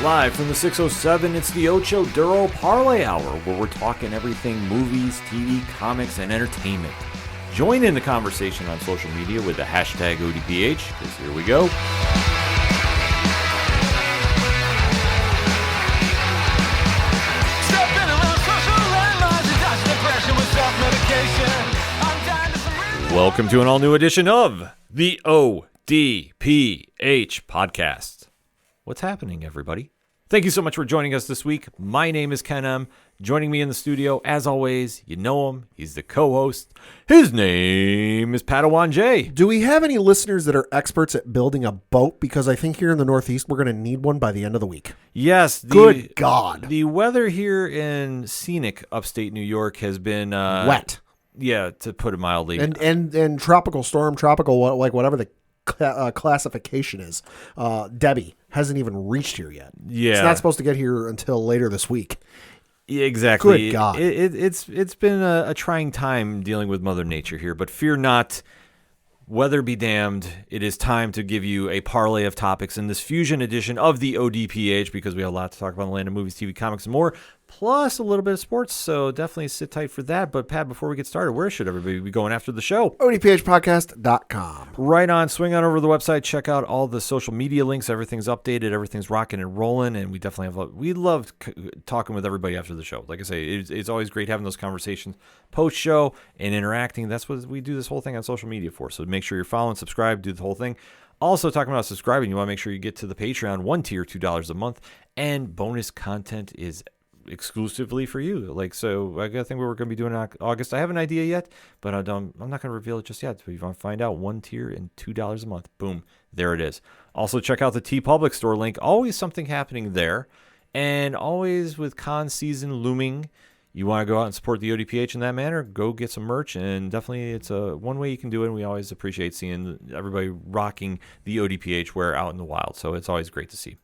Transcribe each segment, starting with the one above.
Live from the 607, it's the Ocho Duro Parlay Hour, where we're talking everything movies, TV, comics, and entertainment. Join in the conversation on social media with the hashtag ODPH, because here we go. Welcome to an all-new edition of the ODPH podcast. What's happening, everybody? Thank you so much for joining us this week. My name is Ken M. Joining me in the studio, as always, you know him. He's the co-host. His name is Padawan J. Do we have any listeners that are experts at building a boat? Because I think here in the Northeast, we're going to need one by the end of the week. Yes. Good God. The weather here in scenic upstate New York has been... wet. Yeah, to put it mildly. And tropical storm, tropical, like whatever the classification is. Debbie hasn't even reached here yet. Yeah. It's not supposed to get here until later this week. Yeah, exactly. Good God. It's been a trying time dealing with Mother Nature here, but fear not. Weather be damned. It is time to give you a parlay of topics in this fusion edition of the ODPH, because we have a lot to talk about in the land of movies, TV, comics, and more, plus a little bit of sports, so definitely sit tight for that. But Pat, before we get started, where should everybody be going after the show? ODPHpodcast.com. Right on. Swing on over to the website. Check out all the social media links. Everything's updated. Everything's rocking and rolling, and we definitely have. We love talking with everybody after the show. Like I say, it's always great having those conversations post-show and interacting. That's what we do this whole thing on social media for. So make sure you're following, subscribe, do the whole thing. Also, talking about subscribing, you want to make sure you get to the Patreon, one tier, $2 a month, and bonus content is exclusively for you. Like, so I think what we're going to be doing in August. I have an idea yet, but I'm not going to reveal it just yet. But if you want to find out, one tier and $2 a month, boom, there it is. Also, check out the TeePublic store link. Always something happening there, and always with con season looming. You want to go out and support the ODPH in that manner, go get some merch, and definitely it's one way you can do it, and we always appreciate seeing everybody rocking the ODPH wear out in the wild, so it's always great to see.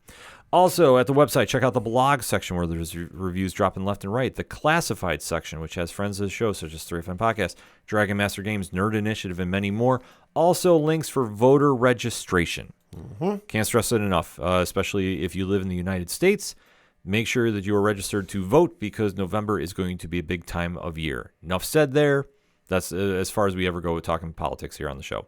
Also, at the website, check out the blog section where there's reviews dropping left and right, the classified section, which has friends of the show, such as 3FM Podcast, Dragon Master Games, Nerd Initiative, and many more. Also, links for voter registration. Can't stress it enough, especially if you live in the United States. Make sure that you are registered to vote, because November is going to be a big time of year. Enough said there. That's as far as we ever go with talking politics here on the show.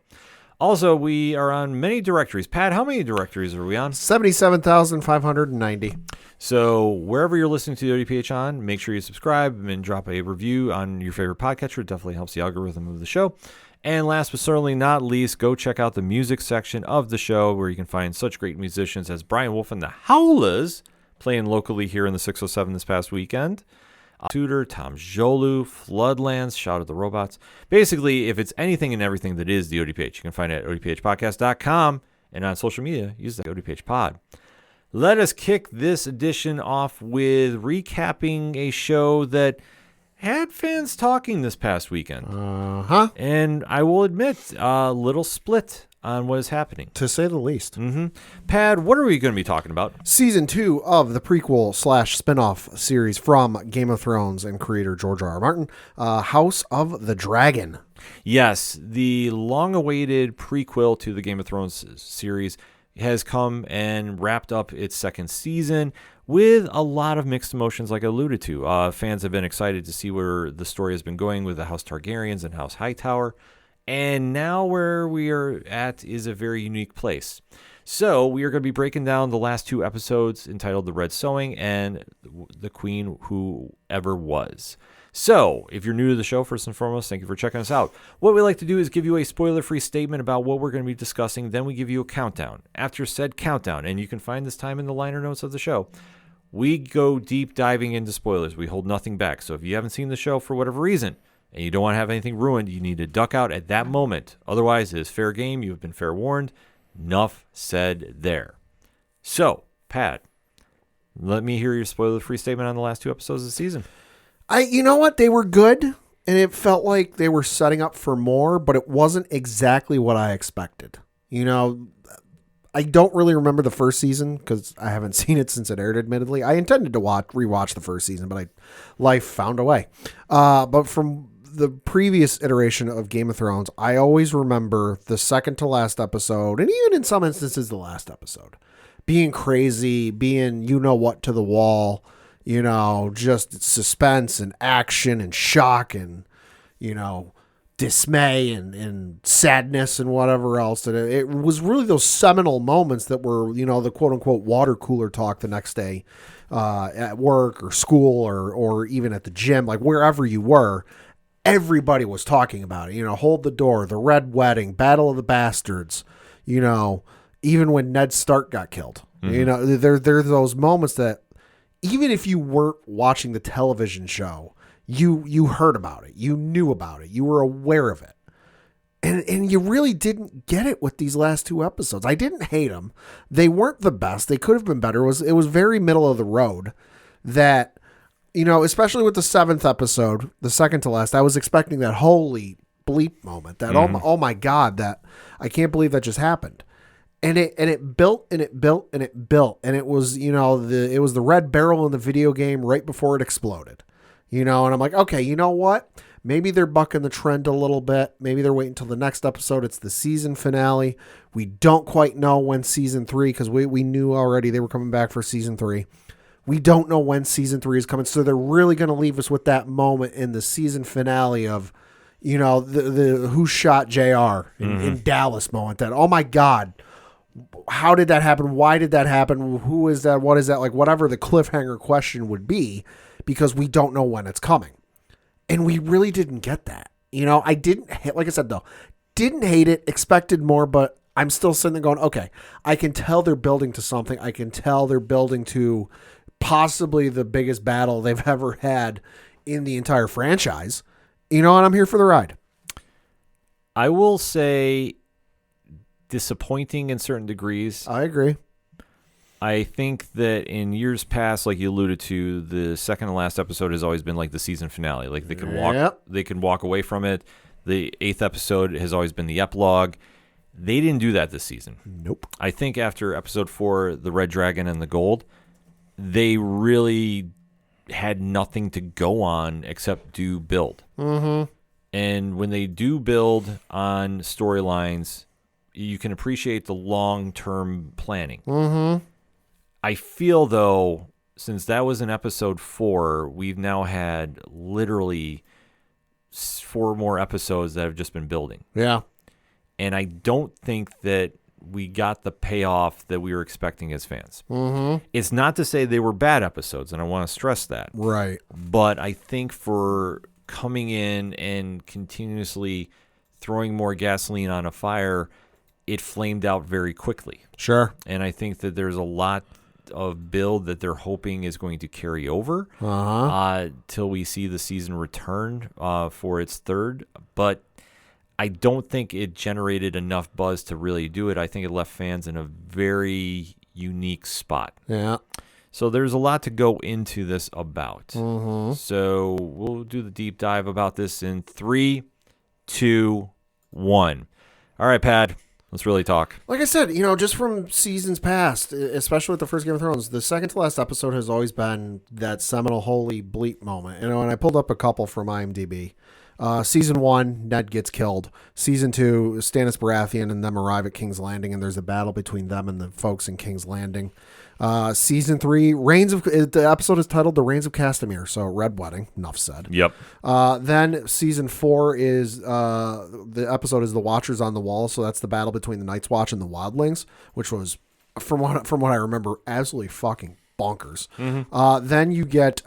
Also, we are on many directories. Pat, how many directories are we on? 77,590. So wherever you're listening to the ODPH on, make sure you subscribe and drop a review on your favorite podcatcher. It definitely helps the algorithm of the show. And last but certainly not least, go check out the music section of the show, where you can find such great musicians as Brian Wolf and the Howlers, playing locally here in the 607 this past weekend. Tudor, Tom Jolu, Floodlands, Shout at the Robots. Basically, if it's anything and everything that is the ODPH, you can find it at odphpodcast.com, and on social media, use the ODPH pod. Let us kick this edition off with recapping a show that had fans talking this past weekend. And I will admit, a little split on what is happening, to say the least. Pad, what are we going to be talking about? Season 2 of the prequel / spinoff series from Game of Thrones and creator George R.R. Martin, House of the Dragon. Yes, the long-awaited prequel to the Game of Thrones series has come and wrapped up its second season with a lot of mixed emotions, like I alluded to. Fans have been excited to see where the story has been going with the House Targaryens and House Hightower. And now where we are at is a very unique place. So we are going to be breaking down the last two episodes entitled The Red Sowing and The Queen Who Ever Was. So if you're new to the show, first and foremost, thank you for checking us out. What we like to do is give you a spoiler-free statement about what we're going to be discussing. Then we give you a countdown. After said countdown, and you can find this time in the liner notes of the show, we go deep diving into spoilers. We hold nothing back. So if you haven't seen the show for whatever reason, and you don't want to have anything ruined, you need to duck out at that moment. Otherwise, it is fair game. You have been fair warned. Enough said there. So, Pat, let me hear your spoiler-free statement on the last two episodes of the season. You know what? They were good, and it felt like they were setting up for more, but it wasn't exactly what I expected. You know, I don't really remember the first season because I haven't seen it since it aired, admittedly. I intended to rewatch the first season, but life found a way. But from the previous iteration of Game of Thrones, I always remember the second to last episode, and even in some instances the last episode, being crazy, being what to the wall, just suspense and action and shock and, dismay and sadness and whatever else. And it was really those seminal moments that were, the quote unquote water cooler talk the next day at work or school or even at the gym, like wherever you were. Everybody was talking about it, Hold the Door, the Red Wedding, Battle of the Bastards, even when Ned Stark got killed. Mm-hmm. There's those moments that even if you weren't watching the television show, you heard about it, you knew about it, you were aware of it. And you really didn't get it with these last 2 episodes. I didn't hate them. They weren't the best. They could have been better. It was very middle of the road that, especially with the 7th episode, the second to last, I was expecting that holy bleep moment, that oh my God, that I can't believe that just happened. And it built and it built and it built. And it was, it was the red barrel in the video game right before it exploded. And I'm like, okay, you know what? Maybe they're bucking the trend a little bit. Maybe they're waiting until the next episode. It's the season finale. We don't quite know when season 3, because we knew already they were coming back for season 3. We don't know when season 3 is coming. So they're really going to leave us with that moment in the season finale of, the who shot JR in Dallas moment. That, oh my God, how did that happen? Why did that happen? Who is that? What is that? Like whatever the cliffhanger question would be, because we don't know when it's coming. And we really didn't get that. I didn't, like I said, though, didn't hate it, expected more, but I'm still sitting there going, okay, I can tell they're building to something. I can tell they're building to possibly the biggest battle they've ever had in the entire franchise. And I'm here for the ride. I will say disappointing in certain degrees. I agree. I think that in years past, like you alluded to, the second to last episode has always been like the season finale. Like they can walk away from it. The 8th episode has always been the epilogue. They didn't do that this season. Nope. I think after episode 4, the Red Dragon and the Gold, they really had nothing to go on except do build. Mm-hmm. And when they do build on storylines, you can appreciate the long-term planning. Mm-hmm. I feel, though, since that was in episode 4, we've now had literally 4 more episodes that have just been building. Yeah. And I don't think that we got the payoff that we were expecting as fans. Mm-hmm. It's not to say they were bad episodes, and I want to stress that. Right. But I think for coming in and continuously throwing more gasoline on a fire, it flamed out very quickly. Sure. And I think that there's a lot of build that they're hoping is going to carry over till we see the season return for its 3rd. But I don't think it generated enough buzz to really do it. I think it left fans in a very unique spot. Yeah. So there's a lot to go into this about. Mm-hmm. So we'll do the deep dive about this in 3, 2, 1. All right, Pad. Let's really talk. Like I said, just from seasons past, especially with the first Game of Thrones, the second to last episode has always been that seminal holy bleep moment. And I pulled up a couple from IMDb. Season 1, Ned gets killed. Season 2, Stannis Baratheon and them arrive at King's Landing, and there's a battle between them and the folks in King's Landing. Season 3, the episode is titled The Reigns of Castamere, so Red Wedding, enough said. Yep. Then season 4 is, the episode is The Watchers on the Wall, so that's the battle between the Night's Watch and the Wildlings, which was, from what I remember, absolutely fucking bonkers. Mm-hmm. Then you get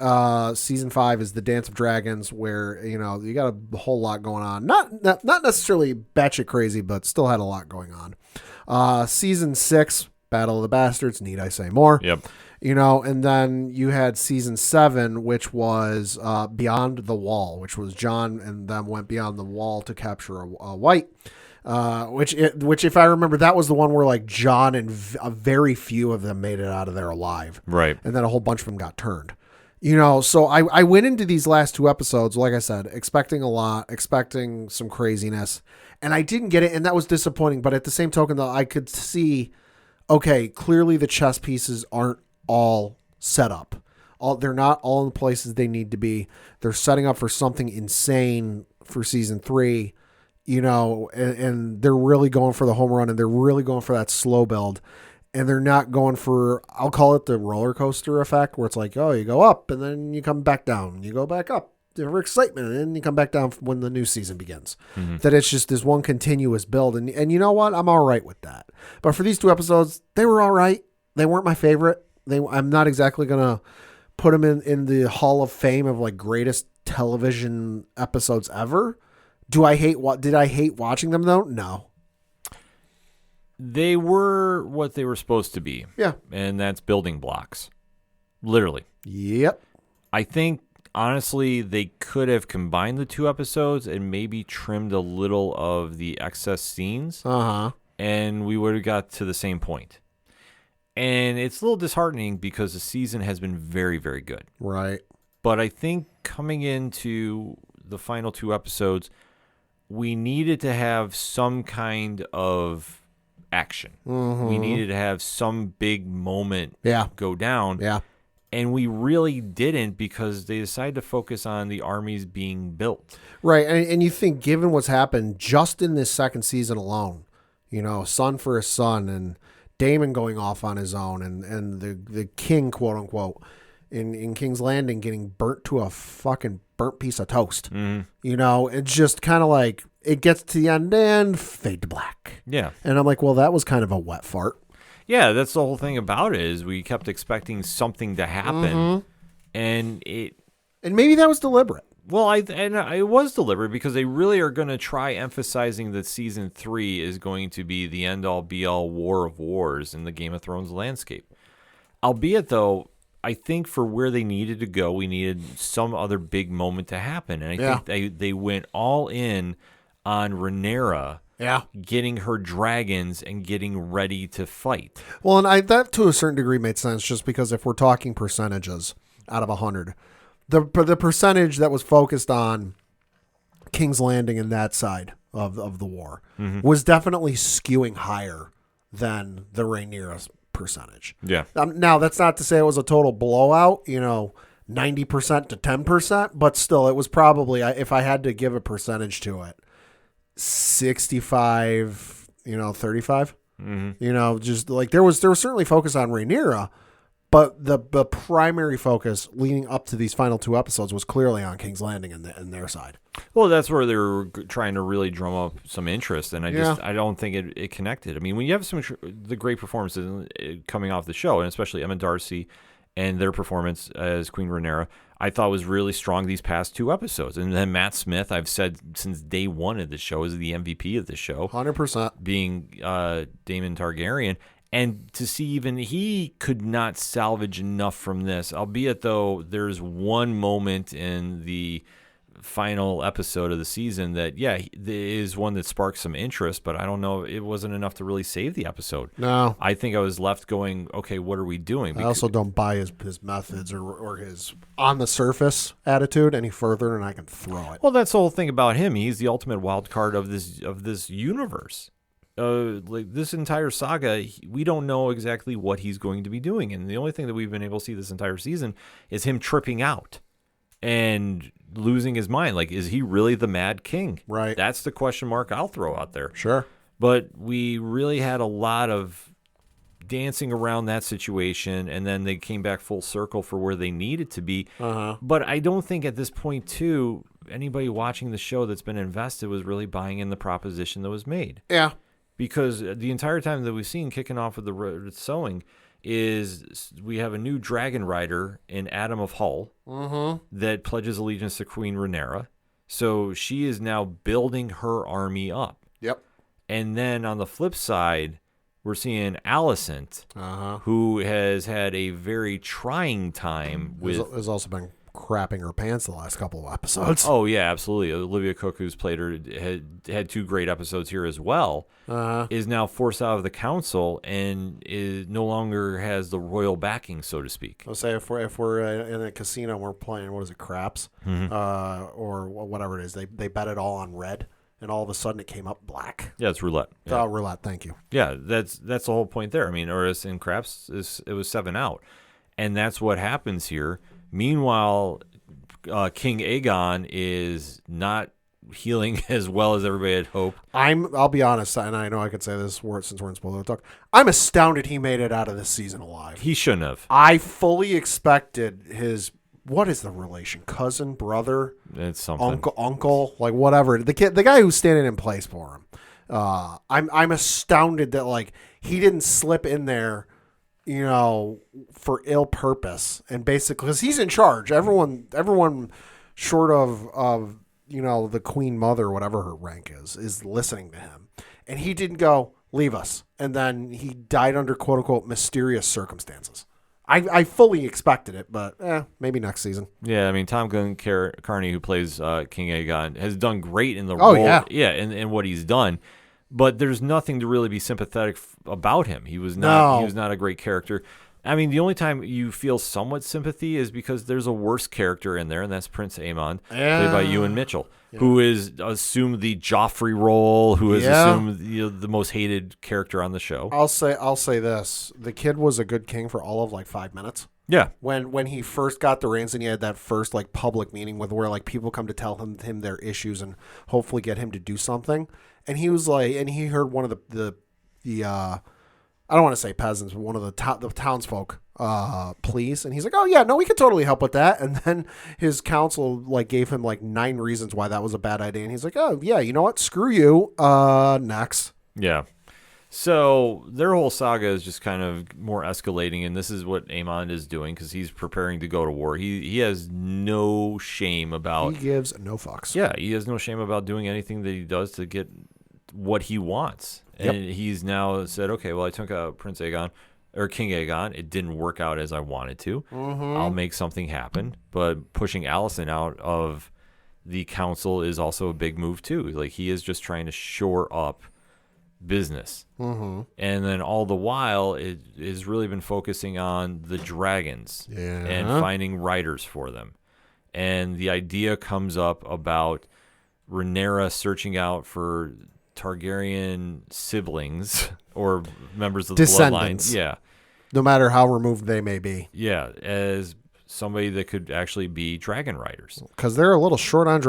season 5 is the Dance of Dragons, where you got a whole lot going on. Not necessarily batshit crazy, but still had a lot going on. Season 6, Battle of the Bastards, need I say more? Yep. And then you had season 7, which was Beyond the Wall, which was Jon and them went beyond the wall to capture a white. Which if I remember, that was the one where like Jon and a very few of them made it out of there alive. Right. And then a whole bunch of them got turned. So I went into these last 2 episodes, like I said, expecting a lot, expecting some craziness, and I didn't get it, and that was disappointing. But at the same token, though, I could see, okay, clearly the chess pieces aren't all set up. They're not all in the places they need to be. They're setting up for something insane for season 3. And they're really going for the home run, and they're really going for that slow build. and they're not going for, I'll call it the roller coaster effect, where it's like, oh, you go up and then you come back down, you go back up for excitement, and then you come back down when the new season begins. That it's just this one continuous build, and you know what? I'm all right with that. But for these 2 episodes, they were all right. They weren't my favorite. I'm not exactly gonna put them in the Hall of Fame of like greatest television episodes ever. Did I hate watching them though? No. They were what they were supposed to be. Yeah. And that's building blocks. Literally. Yep. I think, honestly, they could have combined the 2 episodes and maybe trimmed a little of the excess scenes. And we would have got to the same point. And it's a little disheartening because the season has been very, very good. Right. But I think coming into the final 2 episodes, we needed to have some kind of action. We needed to have some big moment go down. Yeah. And we really didn't, because they decided to focus on the armies being built. Right. And you think, given what's happened just in this second season alone, son for his son, and Daemon going off on his own, and the king, quote unquote, in King's Landing getting burnt to a fucking burnt piece of toast. It's just kind of like, it gets to the end and fade to black. Yeah. And I'm like, well, that was kind of a wet fart. Yeah, that's the whole thing about it, is we kept expecting something to happen, and maybe that was deliberate. Well, it was deliberate, because they really are going to try emphasizing that season 3 is going to be the end-all, be-all war of wars in the Game of Thrones landscape. Albeit, though, I think for where they needed to go, we needed some other big moment to happen, and I think they went all in on Rhaenyra. Yeah. Getting her dragons and getting ready to fight. Well, and that to a certain degree made sense, just because if we're talking percentages out of 100, the percentage that was focused on King's Landing and that side of the war was definitely skewing higher than the Rhaenyra percentage. Yeah. Now, that's not to say it was a total blowout, 90% to 10%, but still, it was probably, if I had to give a percentage to it, 65, 35. Just like there was certainly focus on Rhaenyra, but the primary focus leading up to these final 2 episodes was clearly on King's Landing and their side. Well, that's where they were trying to really drum up some interest, and I don't think it connected. I mean, when you have the great performances coming off the show, and especially Emma Darcy and their performance as Queen Rhaenyra, I thought was really strong these past 2 episodes. And then Matt Smith, I've said since day 1 of the show, is the MVP of the show. 100%. Being Daemon Targaryen. And to see even he could not salvage enough from this, albeit though there's one moment in the final episode of the season that, is one that sparks some interest, but I don't know, it wasn't enough to really save the episode. No. I think I was left going, okay, what are we doing? I also don't buy his methods or his on the surface attitude any further than I can throw it. Well, that's the whole thing about him. He's the ultimate wild card of this universe. Like this entire saga, we don't know exactly what he's going to be doing, and the only thing that we've been able to see this entire season is him tripping out and losing his mind. Like, is he really the Mad King? Right. That's the question mark I'll throw out there. Sure. But we really had a lot of dancing around that situation, and then they came back full circle for where they needed to be. But I don't think at this point, too, anybody watching the show that's been invested was really buying in the proposition that was made. Yeah. Because the entire time that we've seen kicking off with the sewing is we have a new dragon rider in Adam of Hull that pledges allegiance to Queen Rhaenyra. So she is now building her army up. Yep. And then on the flip side, we're seeing Alicent, who has had a very trying time with... Has also been crapping her pants the last couple of episodes. Oh, yeah, absolutely. Olivia Cook, who's played her, had 2 great episodes here as well, is now forced out of the council and is no longer has the royal backing, so to speak. I'll say if we're in a casino and we're playing, what is it, craps? Or whatever it is, they bet it all on red, and all of a sudden it came up black. Yeah, it's roulette. Yeah. Oh, roulette, thank you. Yeah, that's the whole point there. I mean, or as in craps, it was 7 out. And that's what happens here. Meanwhile, King Aegon is not healing as well as everybody had hoped. I'll be honest, and I know I could say this since we're in spoiler talk. I'm astounded he made it out of this season alive. He shouldn't have. I fully expected his, what is the relation? Cousin, brother, It's something. uncle, like whatever. The guy who's standing in place for him. I'm astounded that like he didn't slip in there, for ill purpose, and basically because he's in charge. Everyone short of the queen mother, whatever her rank is listening to him, and he didn't go leave us, and then he died under quote unquote mysterious circumstances. I fully expected it, but maybe next season. Yeah, I mean, Tom Carney, who plays King Aegon, has done great in the role. Yeah, in what he's done. But there's nothing to really be sympathetic about him. He was not a great character. I mean, the only time you feel somewhat sympathy is because there's a worse character in there, and that's Prince Aemon, played by Ewan Mitchell, who is assumed the Joffrey role, who is assumed the most hated character on the show. I'll say this: the kid was a good king for all of like 5 minutes. Yeah, when he first got the reins and he had that first like public meeting where like people come to tell him their issues and hopefully get him to do something, and he was like, and he heard one of the I don't want to say peasants, but one of the townsfolk please, and he's like, oh yeah, no, we could totally help with that. And then his council like gave him like 9 reasons why that was a bad idea, and he's like, oh yeah, you know what, screw you, next. Yeah. So their whole saga is just kind of more escalating, and this is what Aemon is doing because he's preparing to go to war. He has no shame about... He gives no fucks. Yeah, he has no shame about doing anything that he does to get what he wants. And he's now said, okay, well, I took out Prince Aegon, or King Aegon. It didn't work out as I wanted to. Mm-hmm. I'll make something happen. But pushing Alicent out of the council is also a big move, too. Like, he is just trying to shore up business. Mm-hmm. And then all the while it has really been focusing on the dragons and finding riders for them. And the idea comes up about Rhaenyra searching out for Targaryen siblings or members of the Descendants. bloodlines. Yeah. No matter how removed they may be. Yeah, as somebody that could actually be dragon riders. Because they're a little short on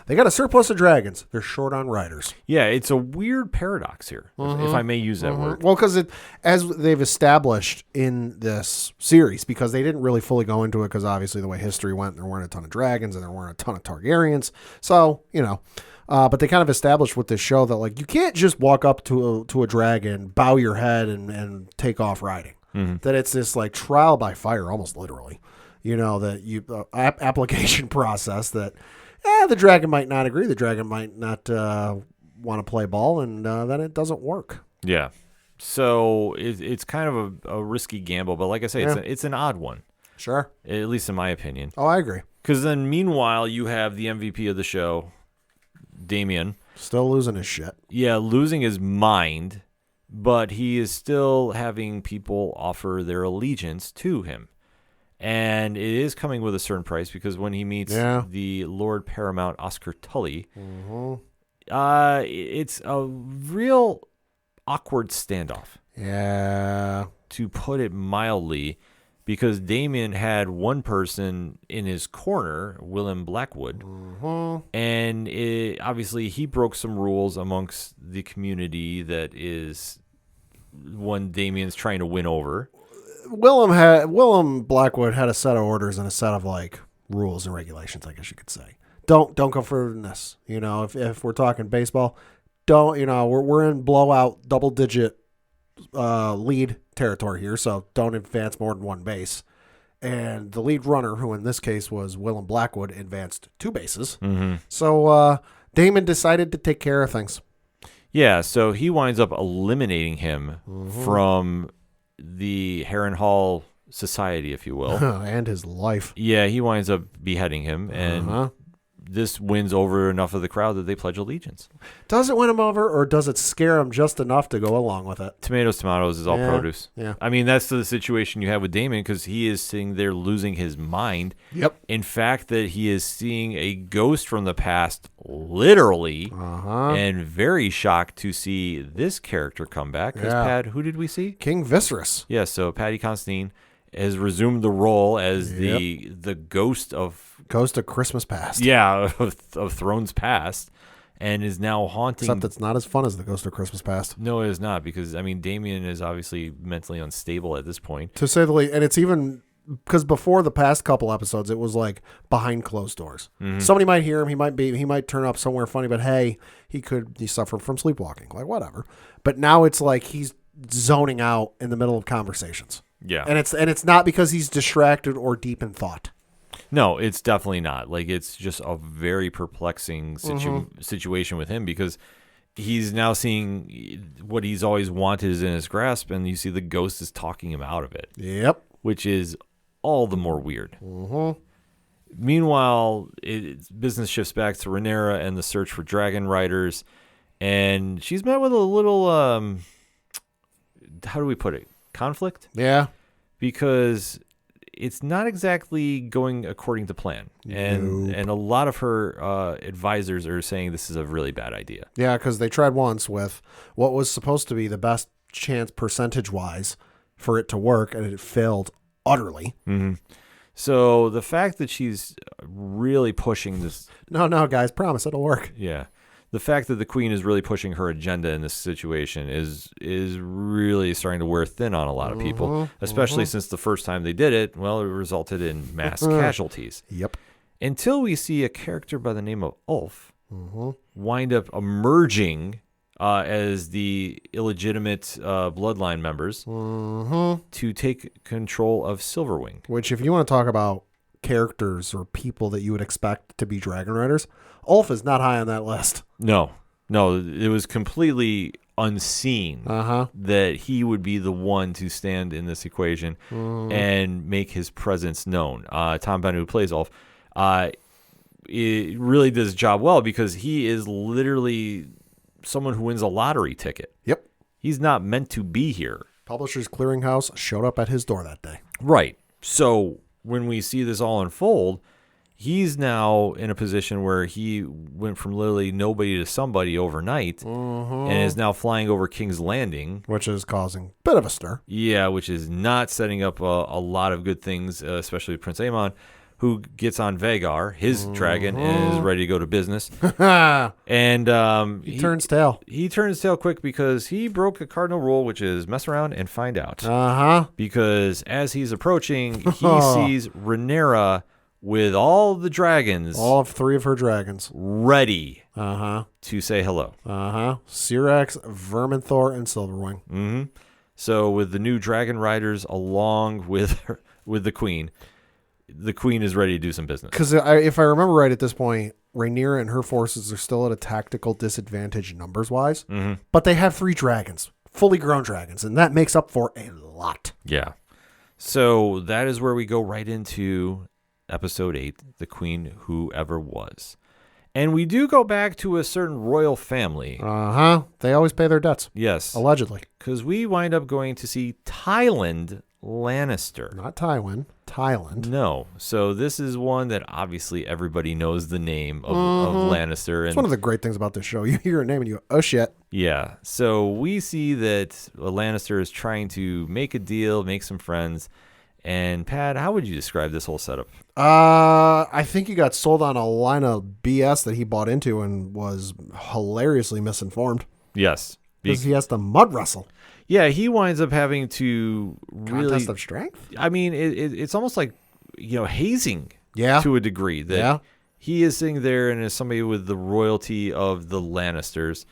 they got a surplus of dragons. They're short on riders. Yeah, it's a weird paradox here, if I may use that word. Well, because as they've established in this series, because they didn't really fully go into it, because obviously the way history went, there weren't a ton of dragons and there weren't a ton of Targaryens. So, but they kind of established with this show that like you can't just walk up to a dragon, bow your head, and take off riding. Mm-hmm. That it's this like trial by fire, almost literally. That you application process that the dragon might not agree, the dragon might not want to play ball, and then it doesn't work. Yeah. So it's kind of a risky gamble, but like I say, it's an odd one. Sure. At least in my opinion. Oh, I agree. Because then meanwhile, you have the MVP of the show, Damien. Still losing his shit. Yeah, losing his mind, but he is still having people offer their allegiance to him. And it is coming with a certain price because when he meets the Lord Paramount Oscar Tully, it's a real awkward standoff. Yeah. To put it mildly, because Damien had one person in his corner, Willem Blackwood, and obviously he broke some rules amongst the community that is one Damien's trying to win over. Willem Blackwood had a set of orders and a set of like rules and regulations, I guess you could say. Don't go further than this. If we're talking baseball, we're in blowout double digit lead territory here, so don't advance more than one base. And the lead runner, who in this case was Willem Blackwood, advanced 2 bases. Mm-hmm. So Damon decided to take care of things. Yeah, so he winds up eliminating him from the Harrenhal Society, if you will. And his life. Yeah, he winds up beheading him, and this wins over enough of the crowd that they pledge allegiance. Does it win him over, or does it scare him just enough to go along with it? Tomatoes is all produce. Yeah. I mean, that's the situation you have with Damon, because he is sitting there losing his mind. Yep. In fact, that he is seeing a ghost from the past, literally, and very shocked to see this character come back. Because Who did we see? King Viserys. Yeah, so Paddy Considine. has resumed the role as the ghost of Christmas Past. Yeah, of Thrones Past, and is now haunting. Except it's not as fun as the Ghost of Christmas Past. No, it is not, because I mean Damien is obviously mentally unstable at this point, to say the least. And it's even because before the past couple episodes, it was like behind closed doors. Mm-hmm. Somebody might hear him. He might turn up somewhere funny, but hey, he suffered from sleepwalking, like whatever. But now it's like he's zoning out in the middle of conversations. Yeah, and it's not because he's distracted or deep in thought. No, it's definitely not. Like, it's just a very perplexing situation with him, because he's now seeing what he's always wanted is in his grasp, and you see the ghost is talking him out of it. Yep. Which is all the more weird. Mm-hmm. Meanwhile, business shifts back to Rhaenyra and the search for dragon riders, and she's met with a little, how do we put it, conflict? Yeah. Because it's not exactly going according to plan. And a lot of her advisors are saying this is a really bad idea. Yeah, because they tried once with what was supposed to be the best chance percentage-wise for it to work, and it failed utterly. Mm-hmm. So the fact that she's really pushing this... No, guys, promise it'll work. Yeah. The fact that the queen is really pushing her agenda in this situation is really starting to wear thin on a lot of people, especially since the first time they did it, well, it resulted in mass casualties. Yep. Until we see a character by the name of Ulf wind up emerging as the illegitimate bloodline members to take control of Silverwing. Which, if you want to talk about characters or people that you would expect to be dragon riders, Ulf is not high on that list. No, it was completely unseen that he would be the one to stand in this equation and make his presence known. Tom Bennett, who plays Ulf, it really does his job well, because he is literally someone who wins a lottery ticket. Yep. He's not meant to be here. Publishers Clearinghouse showed up at his door that day. Right. So when we see this all unfold, he's now in a position where he went from literally nobody to somebody overnight and is now flying over King's Landing. Which is causing a bit of a stir. Yeah, which is not setting up a lot of good things, especially Prince Aemon, who gets on Vagar, his dragon, and is ready to go to business. And he turns tail. He turns tail quick because he broke a cardinal rule, which is mess around and find out. Because as he's approaching, he sees Rhaenyra with all the dragons. All 3 of her dragons. Ready to say hello. Syrax, Verminthor, and Silverwing. So with the new dragon riders along with the queen is ready to do some business. Because if I remember right at this point, Rhaenyra and her forces are still at a tactical disadvantage numbers-wise. But they have 3 dragons, fully grown dragons, and that makes up for a lot. Yeah. So that is where we go right into Episode 8, The Queen Who Ever Was. And we do go back to a certain royal family. They always pay their debts. Yes. Allegedly. Because we wind up going to see Tywin Lannister. Not Tywin. Tyland. No. So this is one that obviously everybody knows the name of Lannister. It's one of the great things about this show. You hear a name and you go, oh shit. Yeah. So we see that Lannister is trying to make a deal, make some friends. And Pat, how would you describe this whole setup? I think he got sold on a line of BS that he bought into and was hilariously misinformed. Yes. Because he has to mud wrestle. Yeah, he winds up having to really... Contest of strength? I mean, it's almost like, hazing to a degree. That he is sitting there, and as somebody with the royalty of the Lannisters,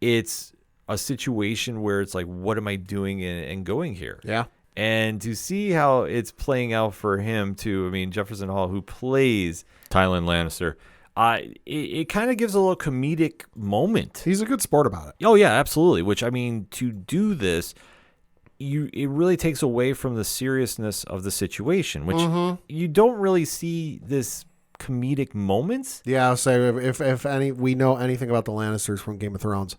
it's a situation where it's like, what am I doing and going here? Yeah. And to see how it's playing out for him, too, I mean, Jefferson Hall, who plays Tywin Lannister, it kind of gives a little comedic moment. He's a good sport about it. Oh, yeah, absolutely. Which, I mean, to do this, it really takes away from the seriousness of the situation, which you don't really see this comedic moments. Yeah, I'll say if we know anything about the Lannisters from Game of Thrones,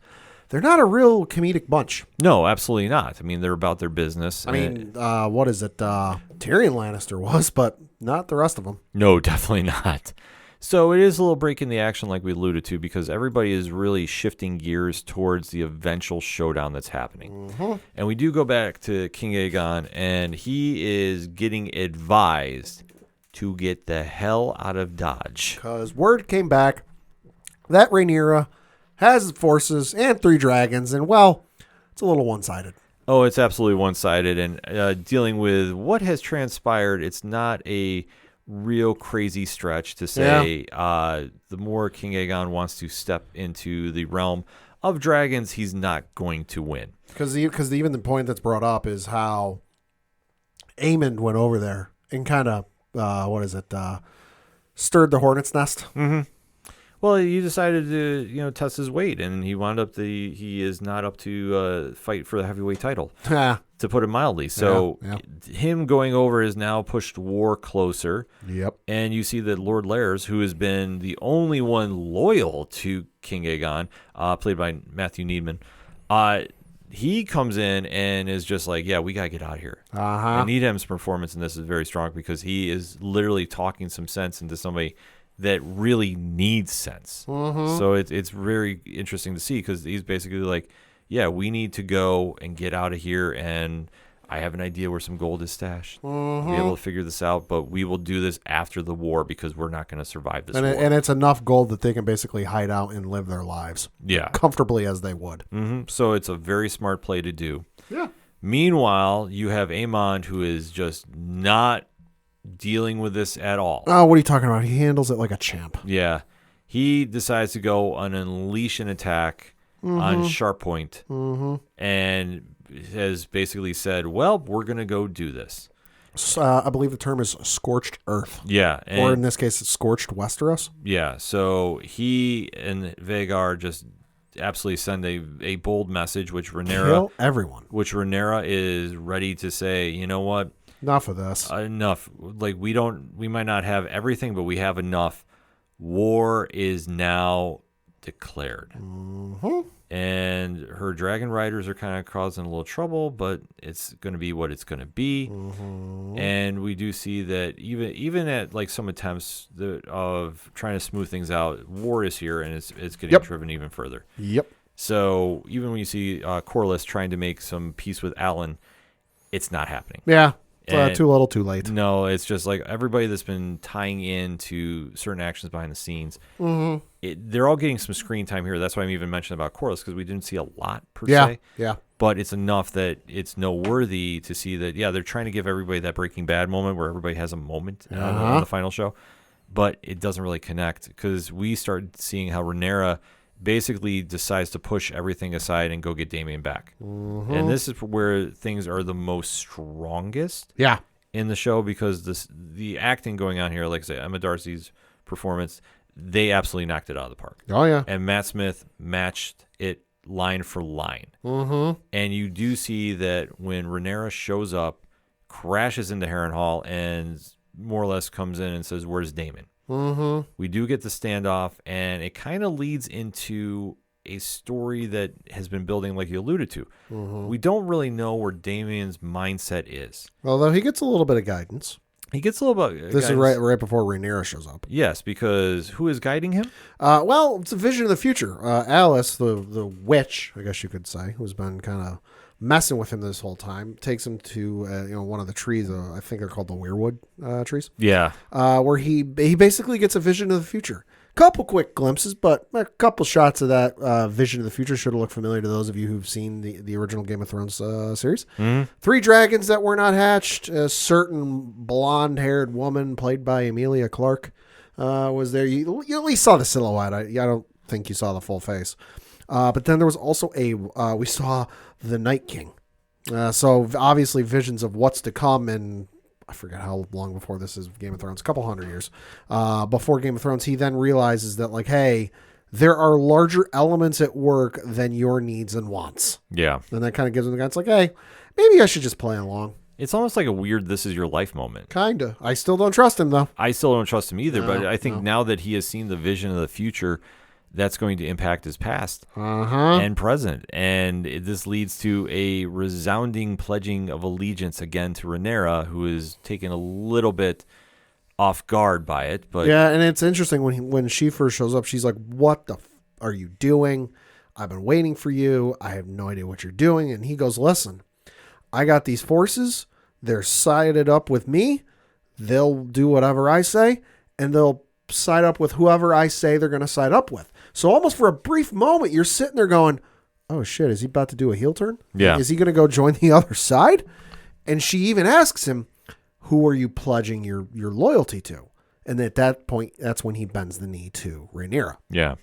they're not a real comedic bunch. No, absolutely not. I mean, they're about their business. I mean, what is it? Tyrion Lannister was, but not the rest of them. No, definitely not. So it is a little break in the action like we alluded to because everybody is really shifting gears towards the eventual showdown that's happening. And we do go back to King Aegon, and he is getting advised to get the hell out of Dodge. Because word came back that Rhaenyra has forces and 3 dragons, and, well, it's a little one-sided. Oh, it's absolutely one-sided, and dealing with what has transpired, it's not a real crazy stretch to say the more King Aegon wants to step into the realm of dragons, he's not going to win. Because even the point that's brought up is how Aemond went over there and kind of, stirred the hornet's nest. Mm-hmm. Well, he decided to, test his weight, and he wound up he is not up to fight for the heavyweight title, to put it mildly. So him going over has now pushed war closer. Yep. And you see that Lord Lairs, who has been the only one loyal to King Aegon, played by Matthew Needman, he comes in and is just like, yeah, we got to get out of here. And Needham's performance in this is very strong because he is literally talking some sense into somebody that really needs sense. So it's very interesting to see because he's basically like, yeah, we need to go and get out of here, and I have an idea where some gold is stashed. We'll be able to figure this out, but we will do this after the war because we're not going to survive this war. And it's enough gold that they can basically hide out and live their lives comfortably as they would. So it's a very smart play to do. Yeah. Meanwhile, you have Aemond, who is just not dealing with this at all. Oh, what are you talking about? He handles it like a champ. Yeah. He decides to go and unleash an attack on Sharp Point and has basically said, well, we're going to go do this. I believe the term is scorched earth. Yeah. Or in this case, it's scorched Westeros. Yeah. So he and Vhagar just absolutely send a bold message, which Kill everyone. Which Rhaenyra is ready to say, you know what? Enough of this. Enough. Like we might not have everything, but we have enough. War is now declared. And her dragon riders are kind of causing a little trouble, but it's going to be what it's going to be. And we do see that even at like some attempts of trying to smooth things out, war is here, and it's getting driven even further. Yep. So even when you see Corlys trying to make some peace with Alan, it's not happening. Yeah. Too little, too late. No, it's just like everybody that's been tying into certain actions behind the scenes, they're all getting some screen time here. That's why I'm even mentioning about Corlys, because we didn't see a lot per se. Yeah. But it's enough that it's noteworthy to see that, they're trying to give everybody that Breaking Bad moment where everybody has a moment on the final show. But it doesn't really connect because we start seeing how Rhaenyra basically decides to push everything aside and go get Damian back. And this is where things are the most strongest in the show because the acting going on here, like I say, Emma Darcy's performance, they absolutely knocked it out of the park. Oh, yeah. And Matt Smith matched it line for line. And you do see that when Rhaenyra shows up, crashes into Harrenhal, and more or less comes in and says, where's Daemon? We do get the standoff, and it kind of leads into a story that has been building, like you alluded to. We don't really know where Damien's mindset is. Although he gets a little bit of guidance. He gets a little bit. This is right before Rhaenyra shows up. Yes, because who is guiding him? Well, it's a vision of the future. Alice, the witch, I guess you could say, who's been kind of messing with him this whole time, takes him to one of the trees. I think they're called the weirwood trees. Yeah. Where he basically gets a vision of the future. Couple quick glimpses, but a couple shots of that vision of the future should have looked familiar to those of you who've seen the original Game of Thrones series. 3 dragons that were not hatched. A certain blonde-haired woman played by Emilia Clarke was there. You at least saw the silhouette. I don't think you saw the full face. But then there was also we saw the Night King. So obviously visions of what's to come, and I forget how long before this is Game of Thrones, a couple hundred years before Game of Thrones. He then realizes that, like, hey, there are larger elements at work than your needs and wants. Yeah. And that kind of gives him the guy, it's like, hey, maybe I should just play along. It's almost like a weird This Is Your Life moment. Kind of. I still don't trust him, though. I still don't trust him either, but I think now that he has seen the vision of the future, that's going to impact his past and present. And this leads to a resounding pledging of allegiance again to Rhaenyra, who is taking a little bit off guard by it. But yeah, and it's interesting when she first shows up, she's like, "What the are you doing? I've been waiting for you. I have no idea what you're doing." And he goes, "Listen, I got these forces. They're sided up with me. They'll do whatever I say, and they'll side up with whoever I say they're going to side up with." So almost for a brief moment, you're sitting there going, "Oh shit, is he about to do a heel turn? Yeah. Is he going to go join the other side?" And she even asks him, "Who are you pledging your loyalty to?" And at that point, that's when he bends the knee to Rhaenyra. yeah.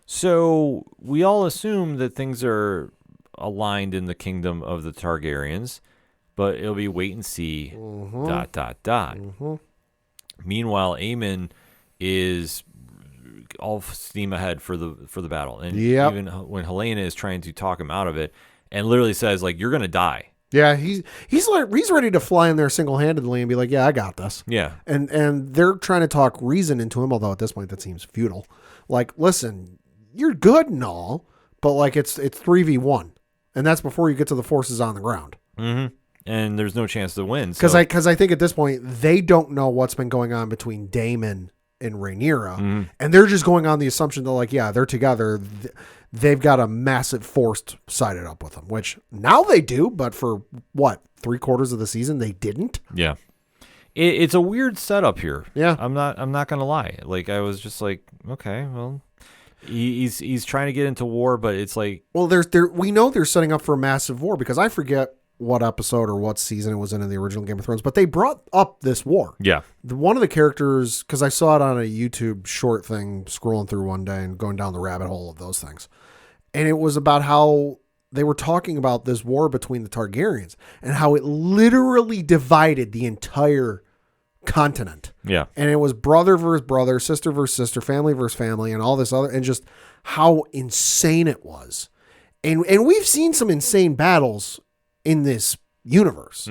So we all assume that things are aligned in the kingdom of the Targaryens, but it'll be wait and see. ... Meanwhile, Aemon is all steam ahead for the battle, and even when Helena is trying to talk him out of it, and literally says like, "You're gonna die." Yeah, he's ready to fly in there single-handedly and be like, "Yeah, I got this." Yeah, and they're trying to talk reason into him, although at this point that seems futile. Like, listen, you're good and all, but like it's 3v1, and that's before you get to the forces on the ground. Mm-hmm. And there's no chance to win. Because I think at this point they don't know what's been going on between Daemon and Rhaenyra, and they're just going on the assumption that like, yeah, they're together. They've got a massive force sided up with them, which now they do, but for what, 3/4 of the season they didn't. Yeah, it's a weird setup here. Yeah, I'm not gonna lie. Like I was just like, okay, well, he's trying to get into war, but it's like, well, we know they're setting up for a massive war because I forget what episode or what season it was in the original Game of Thrones, but they brought up this war. Yeah. One of the characters, because I saw it on a YouTube short thing scrolling through one day and going down the rabbit hole of those things. And it was about how they were talking about this war between the Targaryens and how it literally divided the entire continent. Yeah. And it was brother versus brother, sister versus sister, family versus family, and all this other, and just how insane it was. And we've seen some insane battles in this universe,